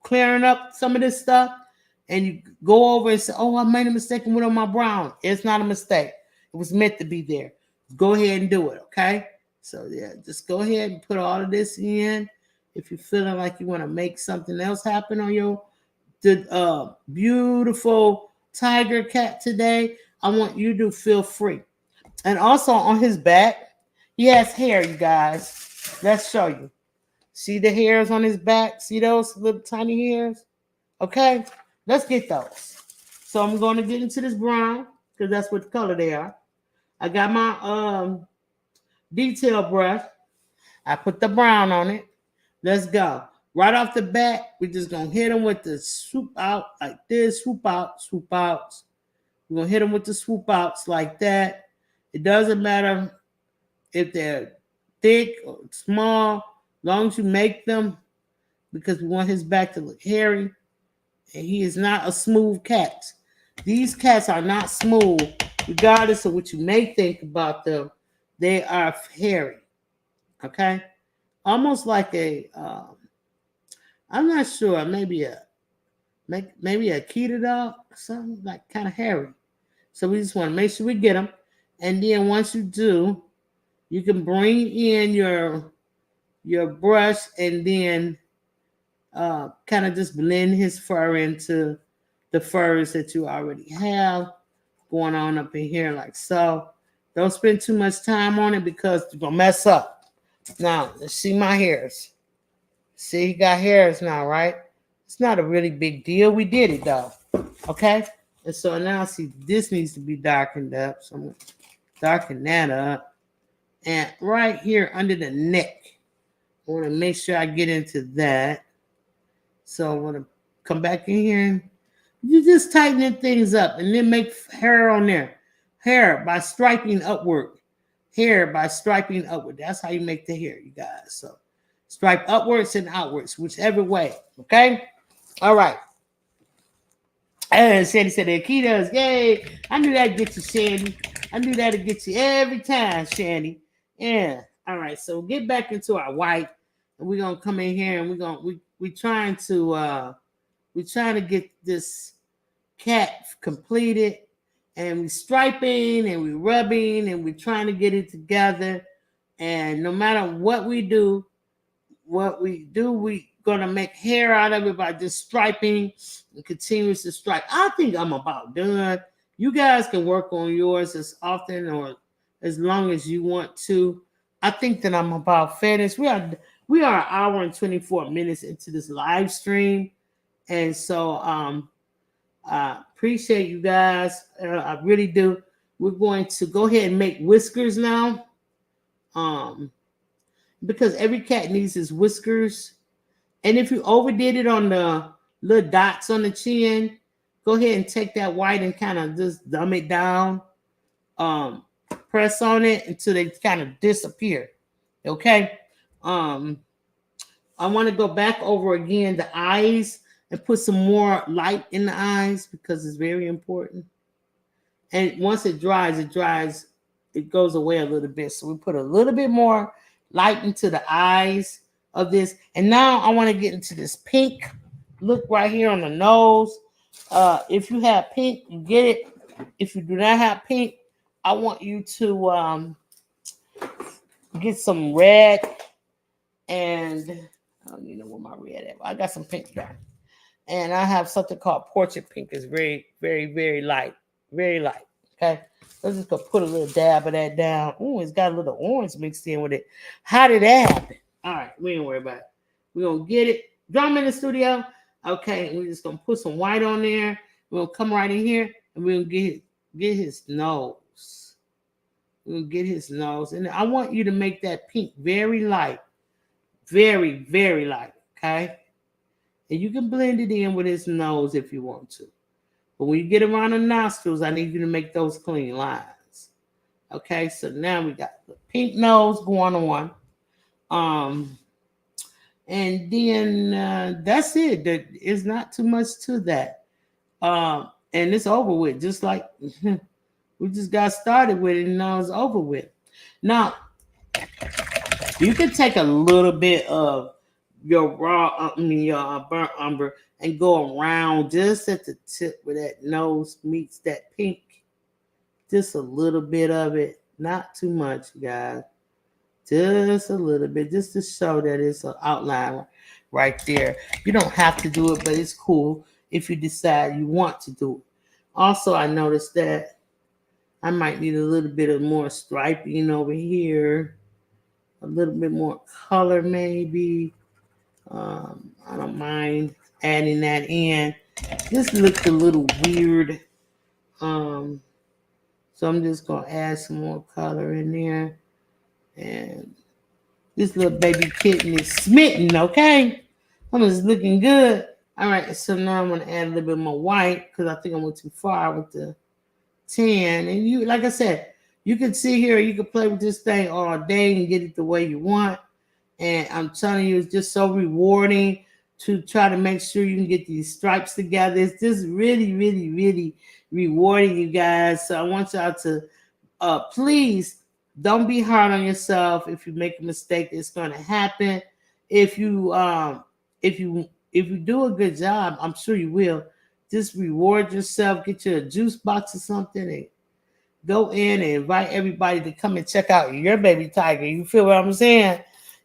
clearing up some of this stuff and you go over and say, oh, I made a mistake and went on my brown. It's not a mistake. It was meant to be there. Go ahead and do it, okay? So, yeah, just go ahead and put all of this in. If you're feeling like you want to make something else happen on your beautiful tiger cat today, I want you to feel free. And also on his back, he has hair, you guys. Let's show you. See the hairs on his back? See those little tiny hairs? Okay, let's get those. So I'm going to get into this brown because that's what color they are. I got my detail brush. I put the brown on it. Let's go. Right off the bat, we're just going to hit them with the swoop out like this. Swoop out, swoop outs. We're going to hit them with the swoop outs like that. It doesn't matter if they're thick or small, as long as you make them, because we want his back to look hairy. And he is not a smooth cat. These cats are not smooth, regardless of what you may think about them. They are hairy. Okay? Almost like a, I'm not sure, maybe a Akita dog, something like kind of hairy. So we just want to make sure we get them. And then once you do, you can bring in your brush and then kind of just blend his fur into the furs that you already have going on up in here like so. Don't spend too much time on it because you're going to mess up. Now, let's see my hairs. See, he got hairs now, right? It's not a really big deal. We did it, though. Okay? And so now, see, this needs to be darkened up. So I'm going to darken that up. And right here under the neck, I want to make sure I get into that. So I want to come back in here and you just tightening things up and then make hair on there. Hair by striping upward. Hair by striping upward. That's how you make the hair, you guys. So stripe upwards and outwards, whichever way. Okay? All right. And Shandy said the Akitas, yay. I knew that'd get you, Shandy. I knew that'd get you every time, Shandy. Yeah. All right. So get back into our white. And we're gonna come in here and we're trying to get this cat completed. And we're striping and we're rubbing and we're trying to get it together. And no matter what we do, we're gonna make hair out of it by just striping and continues to stripe. I think I'm about done. You guys can work on yours as often or as long as you want to. I think that I'm about finished. We are an hour and 24 minutes into this live stream. And so I appreciate you guys. I really do. We're going to go ahead and make whiskers now. Um, because every cat needs his whiskers. And if you overdid it on the little dots on the chin, go ahead and take that white and kind of just dumb it down. Um, Press on it until they kind of disappear. Okay. Um, I want to go back over again the eyes and put some more light in the eyes because it's very important. And once it dries, it goes away a little bit. So we put a little bit more light into the eyes of this. And now I want to get into this pink look right here on the nose. If you have pink, you get it. If you do not have pink, I want you to get some red. And I don't even know where my red at. I got some pink there. And I have something called portrait pink. It's very, very, very light. Very light. Okay. Let's just go put a little dab of that down. Oh, it's got a little orange mixed in with it. How did that happen? All right, we ain't worry about it. We're gonna get it. Drum in the studio. Okay, we're just gonna put some white on there. We're gonna come right in here and we're gonna get his nose. We're gonna get his nose. And I want you to make that pink very light. Very, very light. Okay. And you can blend it in with his nose if you want to. But when you get around the nostrils, I need you to make those clean lines. Okay, so now we got the pink nose going on. And then that's it. There is not too much to that. And it's over with, just like we just got started with it and now it's over with. Now, you can take a little bit of your your burnt umber and go around just at the tip where that nose meets that pink. Just a little bit of it, not too much, guys. Just a little bit, just to show that it's an outline right there. You don't have to do it, but it's cool if you decide you want to do it. Also, I noticed that I might need a little bit of more striping over here, a little bit more color maybe. I don't mind adding that in. This looked a little weird. So I'm just gonna add some more color in there. And this little baby kitten is smitten, okay? I'm just looking good. All right, so now I'm gonna add a little bit more white because I think I went too far with the tan. And you, like I said, you can sit here, you can play with this thing all day and get it the way you want. And I'm telling you, it's just so rewarding to try to make sure you can get these stripes together. It's just really, really, really rewarding, you guys. So I want y'all to please don't be hard on yourself. If you make a mistake, it's going to happen. If you do a good job, I'm sure you will. Just reward yourself. Get you a juice box or something and go in and invite everybody to come and check out your baby tiger. You feel what I'm saying?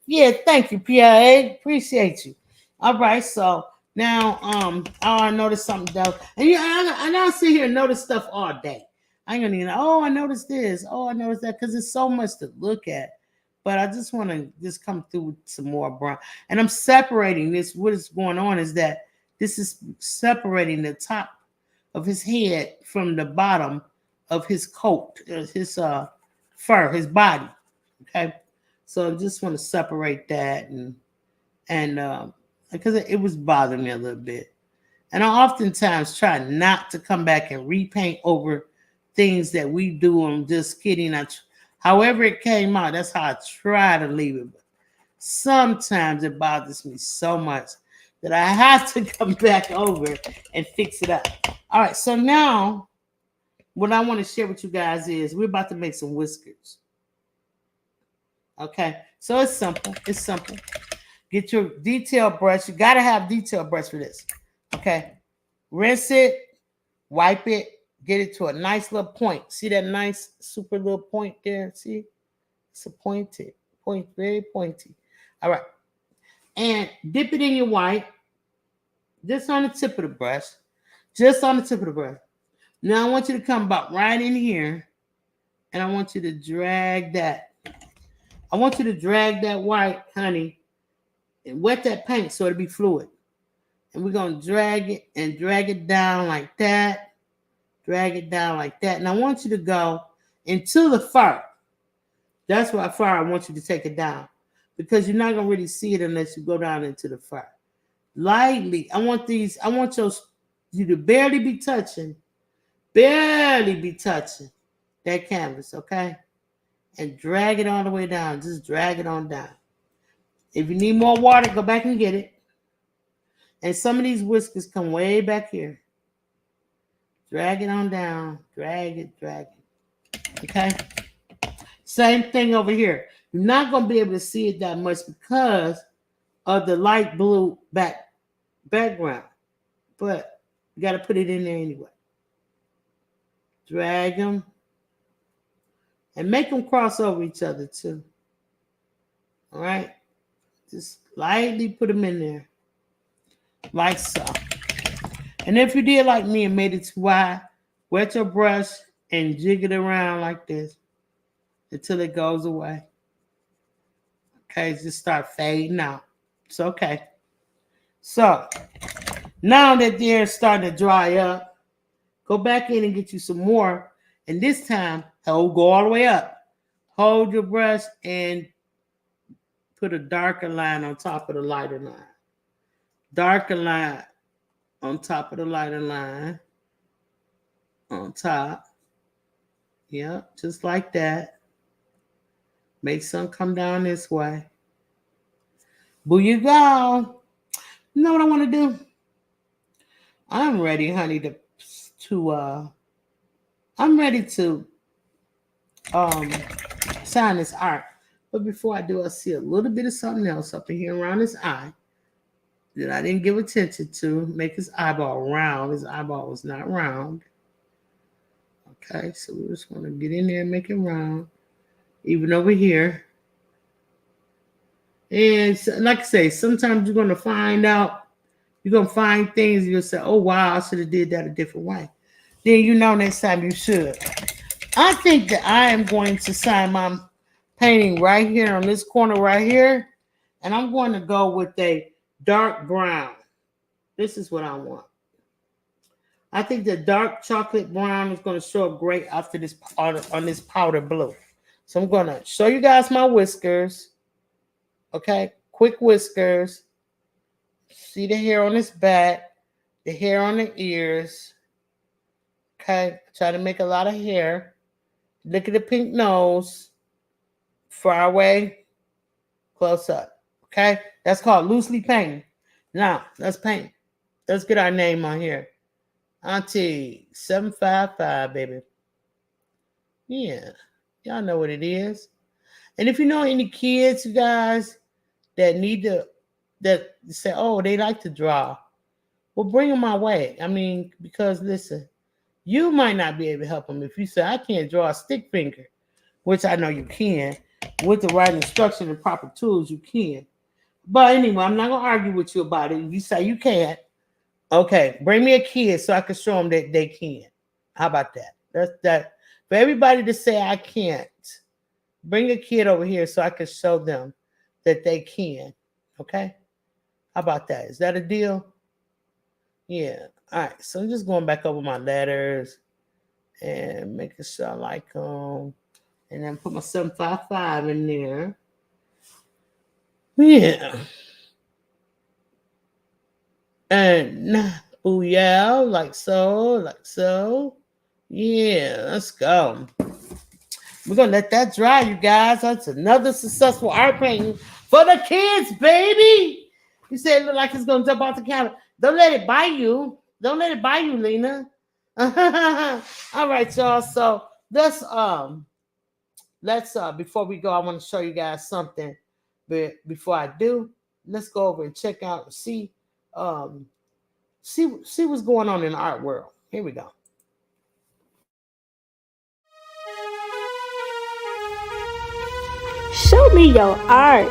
Yeah, thank you, PIA. Appreciate you. All right, so now I noticed something else. And I sit here and notice stuff all day. I ain't gonna even, I noticed this. Oh, I noticed that, because it's so much to look at. But I just want to just come through with some more brown. And I'm separating this. What is going on is that this is separating the top of his head from the bottom of his coat, his fur, his body. Okay. So I just want to separate that and because it was bothering me a little bit. And I oftentimes try not to come back and repaint over things that we do. I'm just kidding. However it came out, that's how I try to leave it. But sometimes it bothers me so much that I have to come back over and fix it up. All right, so now what I want to share with you guys is we're about to make some whiskers. Okay, so it's simple. It's simple. Get your detail brush. You got to have detail brush for this. Okay, rinse it, wipe it, get it to a nice little point. See that nice super little point there? See? It's a point, very pointy. All right. And dip it in your white, just on the tip of the brush. Just on the tip of the brush. Now I want you to come about right in here, and I want you to drag that. I want you to drag that white, honey, and wet that paint so it'll be fluid. And we're going to drag it down like that. Drag it down like that. And I want you to go into the fur. That's why fur, I want you to take it down. Because you're not going to really see it unless you go down into the fur. Lightly. I want you to barely be touching that canvas, okay? And drag it all the way down. Just drag it on down. If you need more water, go back and get it. And some of these whiskers come way back here. Drag it on down. Drag it. Okay? Same thing over here. You're not going to be able to see it that much because of the light blue background. But you got to put it in there anyway. Drag them. And make them cross over each other too. All right? Just lightly put them in there. Like so. And if you did like me and made it too wide, wet your brush and jig it around like this until it goes away. Okay, just start fading out. It's okay. So, now that they're starting to dry up, go back in and get you some more. And this time, go all the way up. Hold your brush and put a darker line on top of the lighter line. Darker line on top of the lighter line. On top. Yep, just like that. Make some come down this way. Boo you go. You know what I want to do? I'm ready, honey, I'm ready to sign this art. But before I do, I see a little bit of something else up in here around his eye that I didn't give attention to. Make his eyeball round. His eyeball was not round. Okay, so we just want to get in there and make it round. Even over here. And so, like I say, sometimes you're going to find things and you'll say, oh, wow, I should have did that a different way. Then you know next time you should. I think that I am going to sign my painting right here on this corner right here. And I'm going to go with a dark brown. This is what I want. I think the dark chocolate brown is going to show up great after this on this powder blue. So I'm going to show you guys my whiskers. Okay, quick whiskers. See the hair on his back, the hair on the ears. Okay, try to make a lot of hair. Look at the pink nose. Far away, close up. Okay, that's called loosely painting. Now, let's paint. Let's get our name on here. Auntie 755, baby. Yeah, y'all know what it is. And if you know any kids, you guys, that say, oh, they like to draw, well, bring them my way. I mean, because listen, you might not be able to help them if you say, I can't draw a stick figure, which I know you can. With the right instruction and proper tools, you can. But anyway, I'm not going to argue with you about it. If you say you can't, okay, bring me a kid so I can show them that they can. How about that? That's that. For everybody to say I can't, bring a kid over here so I can show them that they can. Okay? How about that? Is that a deal? Yeah. All right. So I'm just going back over my letters and making sure I like them. And then put my 755 in there. Yeah. And booyah, like so. Yeah, let's go. We're going to let that dry, you guys. That's another successful art painting for the kids, baby. You say it look like it's going to jump off the counter. Don't let it bite you. Don't let it bite you, Lena. All right, y'all. So let's before we go, I want to show you guys something. But before I do, let's go over and check out and see what's going on in the art world. Here we go. Show me your art.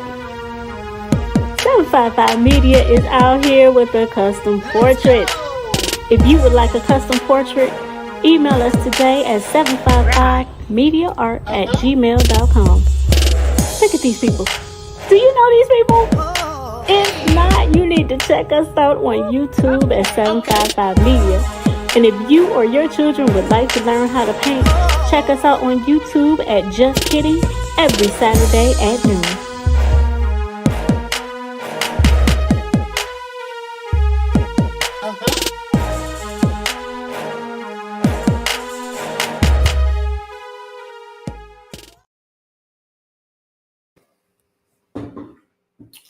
755 Media is out here with a custom portrait. If you would like a custom portrait, email us today at 755mediaart@gmail.com. Look at these people. Do you know these people? If not, you need forget to check us out on YouTube at 755 Media. And if you or your children would like to learn how to paint, check us out on YouTube at Just Kidding every Saturday at noon.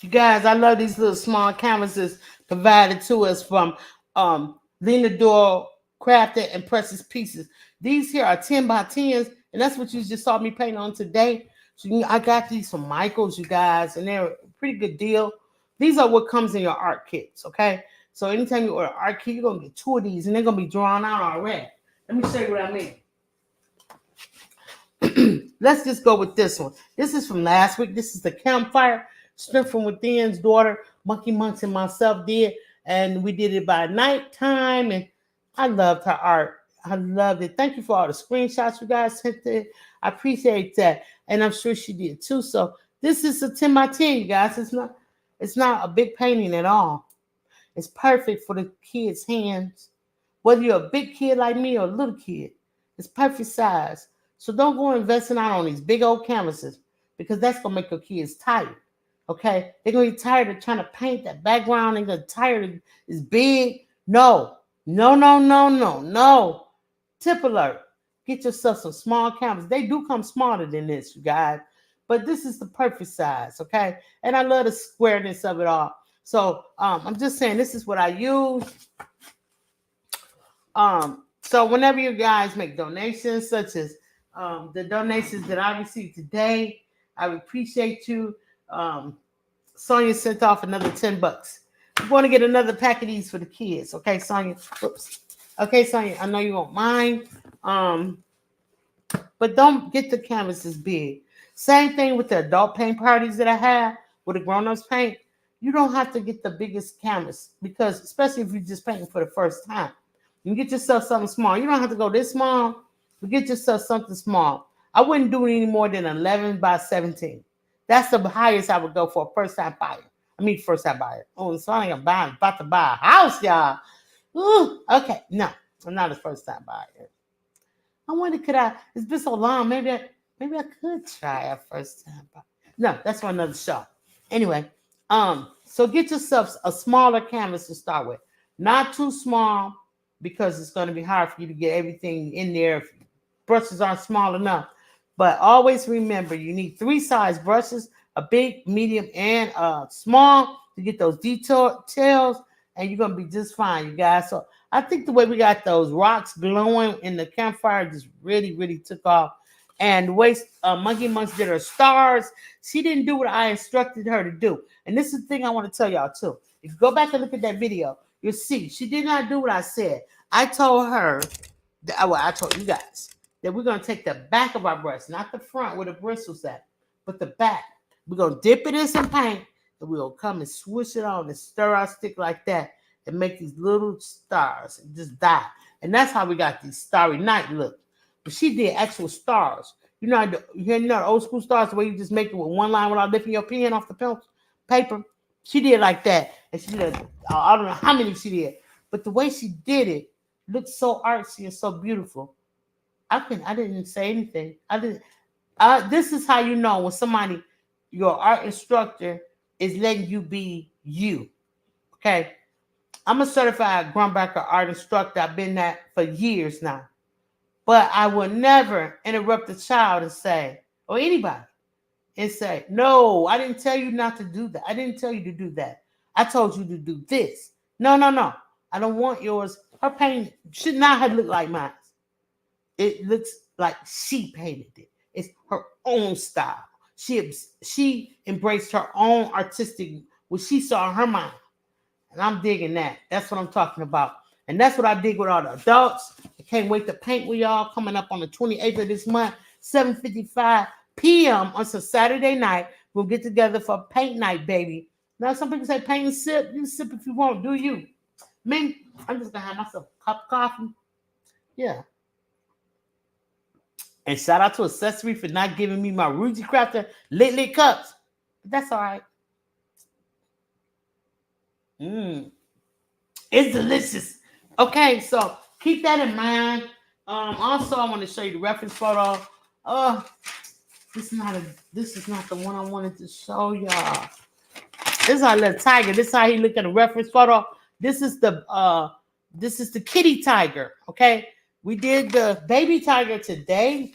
You guys, I love these little small canvases provided to us from Lena Doyle Crafted and Precious Pieces. These here are 10 by 10s, and that's what you just saw me paint on today. So I got these from Michael's, you guys, and they're a pretty good deal. These are what comes in your art kits, okay? So anytime you order an art kit, you're going to get 2 of these, and they're going to be drawn out already. Let me show you what I mean. Let's just go with this one. This is from last week. This is the Campfire Strength from Within's daughter, Monkey Monks, and myself did. And we did it by nighttime. And I loved her art. I loved it. Thank you for all the screenshots you guys sent in. I appreciate that. And I'm sure she did too. So this is a 10 by 10, you guys. It's not a big painting at all. It's perfect for the kids' hands. Whether you're a big kid like me or a little kid, it's perfect size. So don't go investing out on these big old canvases because that's going to make your kids tired. Okay? They're going to be tired of trying to paint that background. They're going to be tired of it's big. No. Tip alert. Get yourself some small canvases. They do come smaller than this, you guys. But this is the perfect size, okay? And I love the squareness of it all. So I'm just saying this is what I use. So whenever you guys make donations, such as the donations that I received today, I appreciate you. Sonia sent off another $10. I'm going to get another pack of these for the kids. Okay, Sonia. Oops. Okay, Sonia, I know you won't mind. But don't get the canvases big. Same thing with the adult paint parties that I have with the grown-ups paint. You don't have to get the biggest canvas because, especially if you're just painting for the first time, you get yourself something small. You don't have to go this small, but get yourself something small. I wouldn't do it any more than 11 by 17. That's the highest I would go for a first-time buyer. First-time buyer. Oh, it's only about to buy a house, y'all. Ooh, okay, no, I'm not a first-time buyer. I wonder, it's been so long, maybe I could try a first-time buyer. No, that's for another show. Anyway, so get yourself a smaller canvas to start with. Not too small because it's going to be hard for you to get everything in there if brushes aren't small enough. But always remember, you need 3 size brushes, a big, medium, and a small to get those details, and you're going to be just fine, you guys. So I think the way we got those rocks glowing in the campfire just really, really took off. And the way Monkey Monks did her stars, she didn't do what I instructed her to do. And this is the thing I want to tell y'all too. If you go back and look at that video, you'll see she did not do what I said. I told her, I told you guys, that we're going to take the back of our brush, not the front where the bristles at, but the back. We're going to dip it in some paint, and we'll come and swoosh it on and stir our stick like that and make these little stars and just die. And that's how we got these starry night look. But she did actual stars. You know the old school stars, the way you just make it with one line without lifting your pen off the paper. She did like that. And she did, I don't know how many she did. But the way she did it looked so artsy and so beautiful. I didn't say anything. This is how you know when somebody, your art instructor, is letting you be you. Okay? I'm a certified Grumbacher art instructor. I've been that for years now. But I will never interrupt a child and say, or anybody, and say, no, I didn't tell you not to do that. I didn't tell you to do that. I told you to do this. No. I don't want yours. Her painting should not have looked like mine. It looks like she painted it. It's her own style. She embraced her own artistic, what she saw in her mind. And I'm digging that. That's what I'm talking about. And that's what I dig with all the adults. I can't wait to paint with y'all coming up on the 28th of this month, 7:55 p.m. on some Saturday night. We'll get together for paint night, baby. Now, some people say paint and sip. You sip if you want. Do you? Me, I'm just going to have myself a cup of coffee. Yeah. And shout out to Accessory for not giving me my Ruji Crafter lit cups. But that's all right. Mm, it's delicious. Okay, so keep that in mind. Also, I want to show you the reference photo. Uh, this is not the one I wanted to show y'all. This is our little tiger. This is how he look at the reference photo. This is the kitty tiger. Okay, we did the baby tiger today.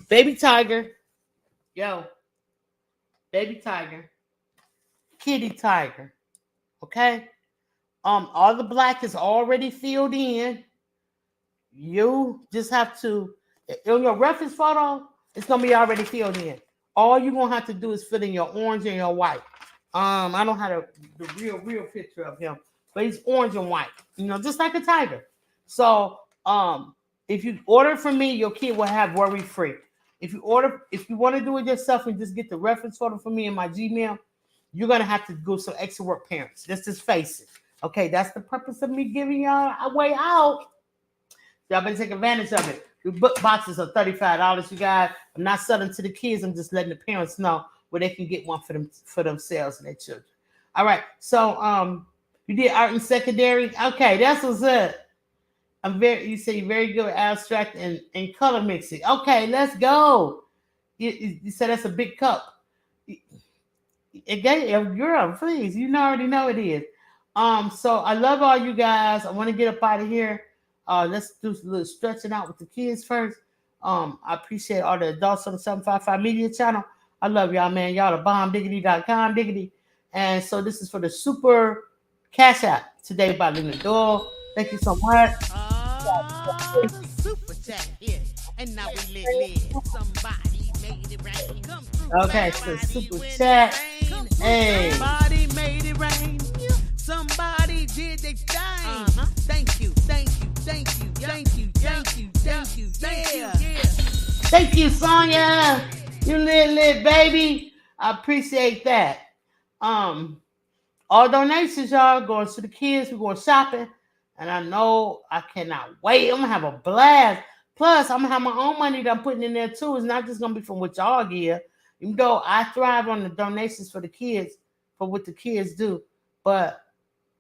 Baby tiger, yo, baby tiger, kitty tiger. Okay, all the black is already filled in. You just have to on your reference photo, it's gonna be already filled in. All you're gonna have to do is fill in your orange and your white. I don't have the real picture of him, but he's orange and white, just like a tiger. So if you order from me, your kid will have worry free. If you want to do it yourself and just get the reference photo from me in my Gmail, you're gonna have to do some extra work, parents. Just face it. Okay, that's the purpose of me giving y'all a way out. Y'all better take advantage of it. The book boxes are $35, you guys. I'm not selling to the kids. I'm just letting the parents know where they can get one for themselves and their children. All right. So you did art in secondary. Okay, that's what's up. You say you're very good at abstract and color mixing. Okay, let's go. You said that's a big cup. Again, girl, please. You already know it is. So I love all you guys. I want to get up out of here. Let's do a little stretching out with the kids first. I appreciate all the adults on the 755 Media channel. I love y'all, man. Y'all the bombdiggity.com diggity. And so this is for the Super Cash App today by Lena Doyle. Thank you so much. Super chat here. And now we lit. Somebody made it rain. Come through. Okay, so Super Chat. Hey. Somebody made it rain. Somebody did their thing. Thank you. Thank you, Sonya. You lit, baby. I appreciate that. All donations, y'all, going to the kids. We're going shopping. And I know I cannot wait. I'm going to have a blast. Plus, I'm going to have my own money that I'm putting in there, too. It's not just going to be from what y'all give. Even though I thrive on the donations for the kids, for what the kids do. But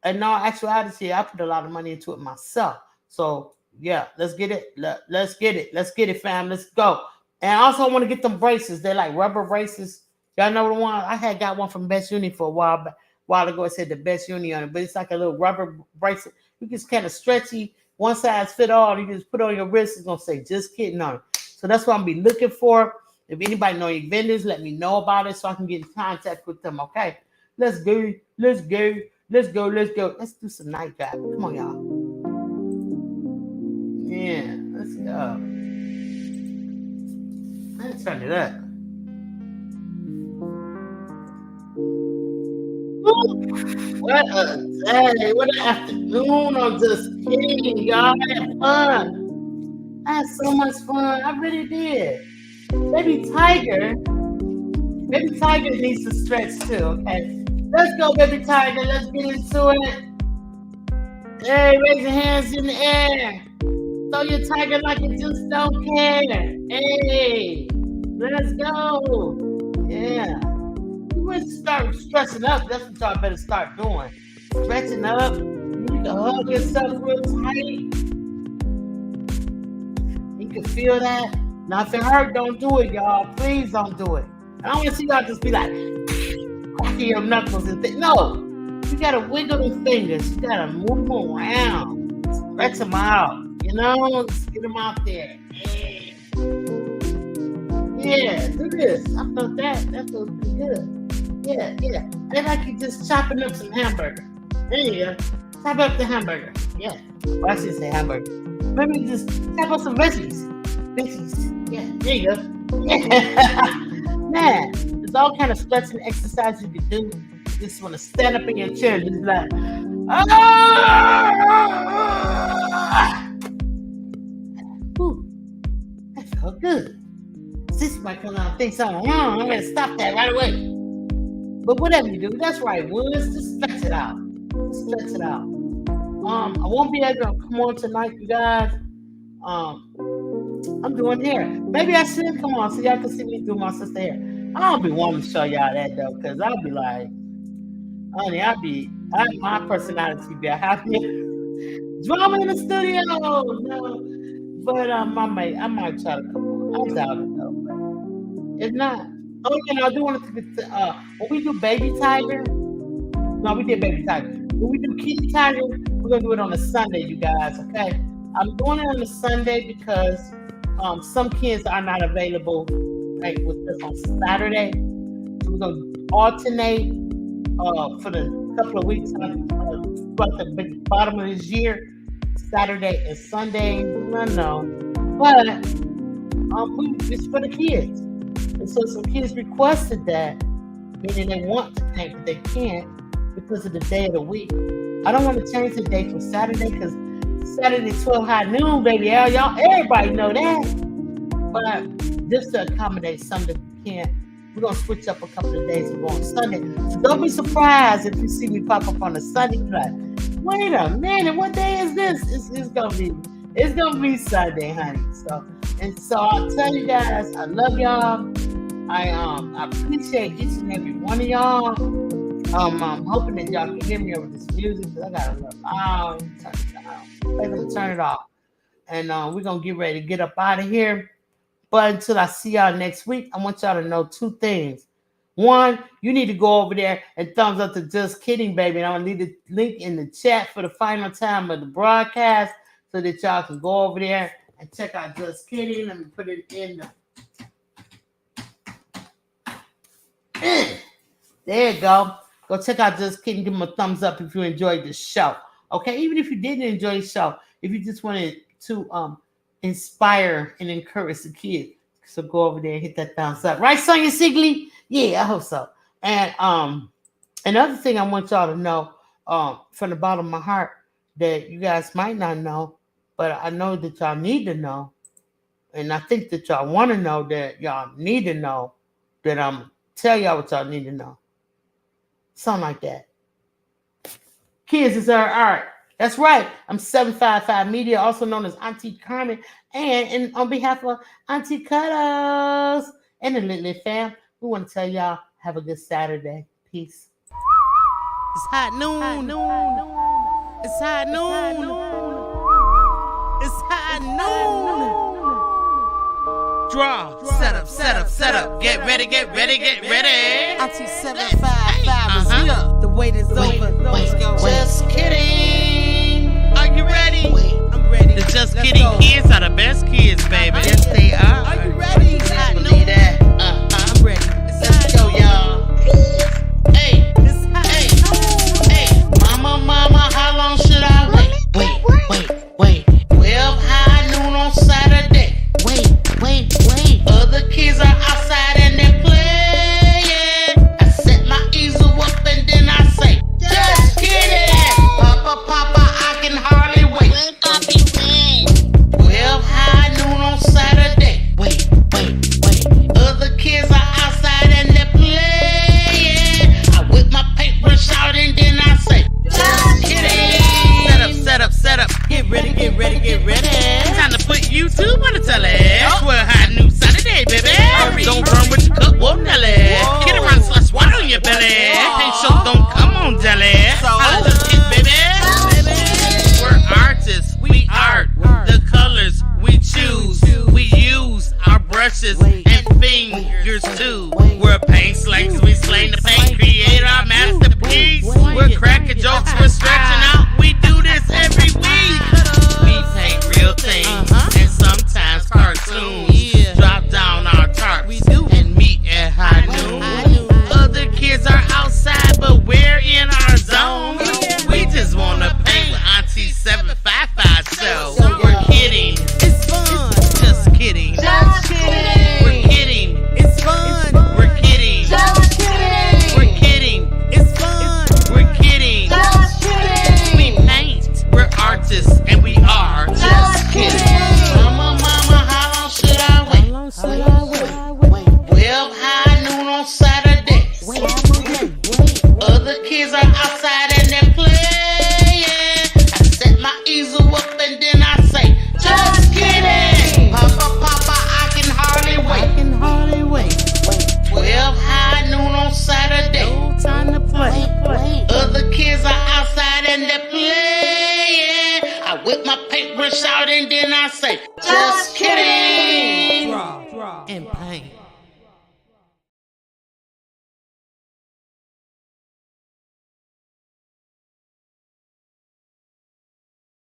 in all actuality, I put a lot of money into it myself. So, yeah, let's get it. Let's get it. Let's get it, fam. Let's go. And I also want to get them braces. They're like rubber braces. Y'all know the one? I had got one from Best Uni for a while ago. It said the Best Uni on it. But it's like a little rubber bracelet. You just kind of stretchy. One size fit all. You just put on your wrist. It's going to say, just kidding on it. So that's what I'm going to be looking for. If anybody know any vendors, let me know about it so I can get in contact with them, okay? Let's go. Let's do some night driving. Come on, y'all. Yeah, let's go. Let's turn it up. Ooh, what a day. What an afternoon. I'm just kidding, y'all. I had fun. I had so much fun. I really did. Baby Tiger needs to stretch too, okay? Let's go, baby Tiger. Let's get into it. Hey, raise your hands in the air. Throw your tiger like you just don't care. Hey, let's go. Yeah. You want to start stretching up. That's what y'all better start doing. Stretching up. You need to hug yourself real tight. You can feel that. Now, if it hurt, don't do it, y'all. Please don't do it. I don't want to see y'all just be like, cracking your knuckles and things. No. You got to wiggle them fingers. You got to move them around. Stretch them out. Just get them out there. Yeah, do this. I felt that. That feels pretty good. Yeah. Maybe I could just chopping up some hamburger. There you go. Chop up the hamburger. Yeah. Well, I should say hamburger. Maybe just chop up some veggies. Yeah, there you go. Man, there's all kind of stretching exercise you can do. You just want to stand up in your chair and just like, Ooh, that felt good. This might come out and think something wrong. I'm going to stop that right away. But whatever you do, that's right, Woods. Just stretch it out. I won't be able to come on tonight, you guys. I'm doing hair. Maybe I should come on so y'all can see me do my sister hair. I don't be wanting to show y'all that though, because I'll be like, Honey, my personality be happy. Drama in the studio, no. But I might try to come on. I doubt it though. But if not, oh, I do want to get to, when we do Baby Tiger. No, we did Baby Tiger. When we do Kitty Tiger, we're gonna do it on a Sunday, you guys. Okay, I'm doing it on a Sunday because some kids are not available like with us on Saturday. So we're gonna alternate for the couple of weeks throughout the bottom of this year, Saturday and Sunday. I know, but it's for the kids. And so some kids requested that, meaning they want to paint, but they can't because of the day of the week. I don't want to change the day from Saturday because Saturday 12 high noon, baby. Y'all, everybody know that. But just to accommodate some that can't, we're gonna switch up a couple of days and go on Sunday. So don't be surprised if you see me pop up on a Sunday. Like, wait a minute, what day is this? It's gonna be Sunday, honey. So I'll tell you guys, I love y'all. I appreciate each and every one of y'all. I'm hoping that y'all can hear me over this music because I got a little loud. Turn it down. I'm gonna turn it off. And we're gonna get ready to get up out of here. But until I see y'all next week, I want y'all to know two things. One, you need to go over there and thumbs up to Just Kidding, baby. And I'm gonna leave the link in the chat for the final time of the broadcast so that y'all can go over there and check out Just Kidding. Let me put it in the. There you go. Go check out Just Kidding. Give them a thumbs up if you enjoyed the show. Okay, even if you didn't enjoy the show, if you just wanted to inspire and encourage the kids, so go over there and hit that thumbs up. Right, Sonia Sigley? Yeah, I hope so. And another thing I want y'all to know from the bottom of my heart that you guys might not know, but I know that y'all need to know, and I think that y'all want to know that y'all need to know that I'm tell y'all what y'all need to know. Something like that. Kids is our art. That's right. I'm 755 Media, also known as Auntie Carmen. And on behalf of Auntie Cuddles and the Lit fam, we want to tell y'all have a good Saturday. Peace. It's hot noon. It's hot noon. It's hot noon. Draw. Set up. Get ready. Auntie 755 is here. The wait is over. Let's go. Just kidding. Are you ready? I'm ready. The Just Kidding kids are the best kids, baby. Yes, they are. Are you ready? It's hot noon. Believe that. I'm ready. Let's go, y'all. Hey. It's hot noon. Hey. Mama, how long should I wait? 12 high noon on Saturday. Wait. Other kids are outside and they're playing. I set my easel up and then I say, just kidding. Papa, I can hardly wait. 12 high noon on Saturday. push out and then I say, just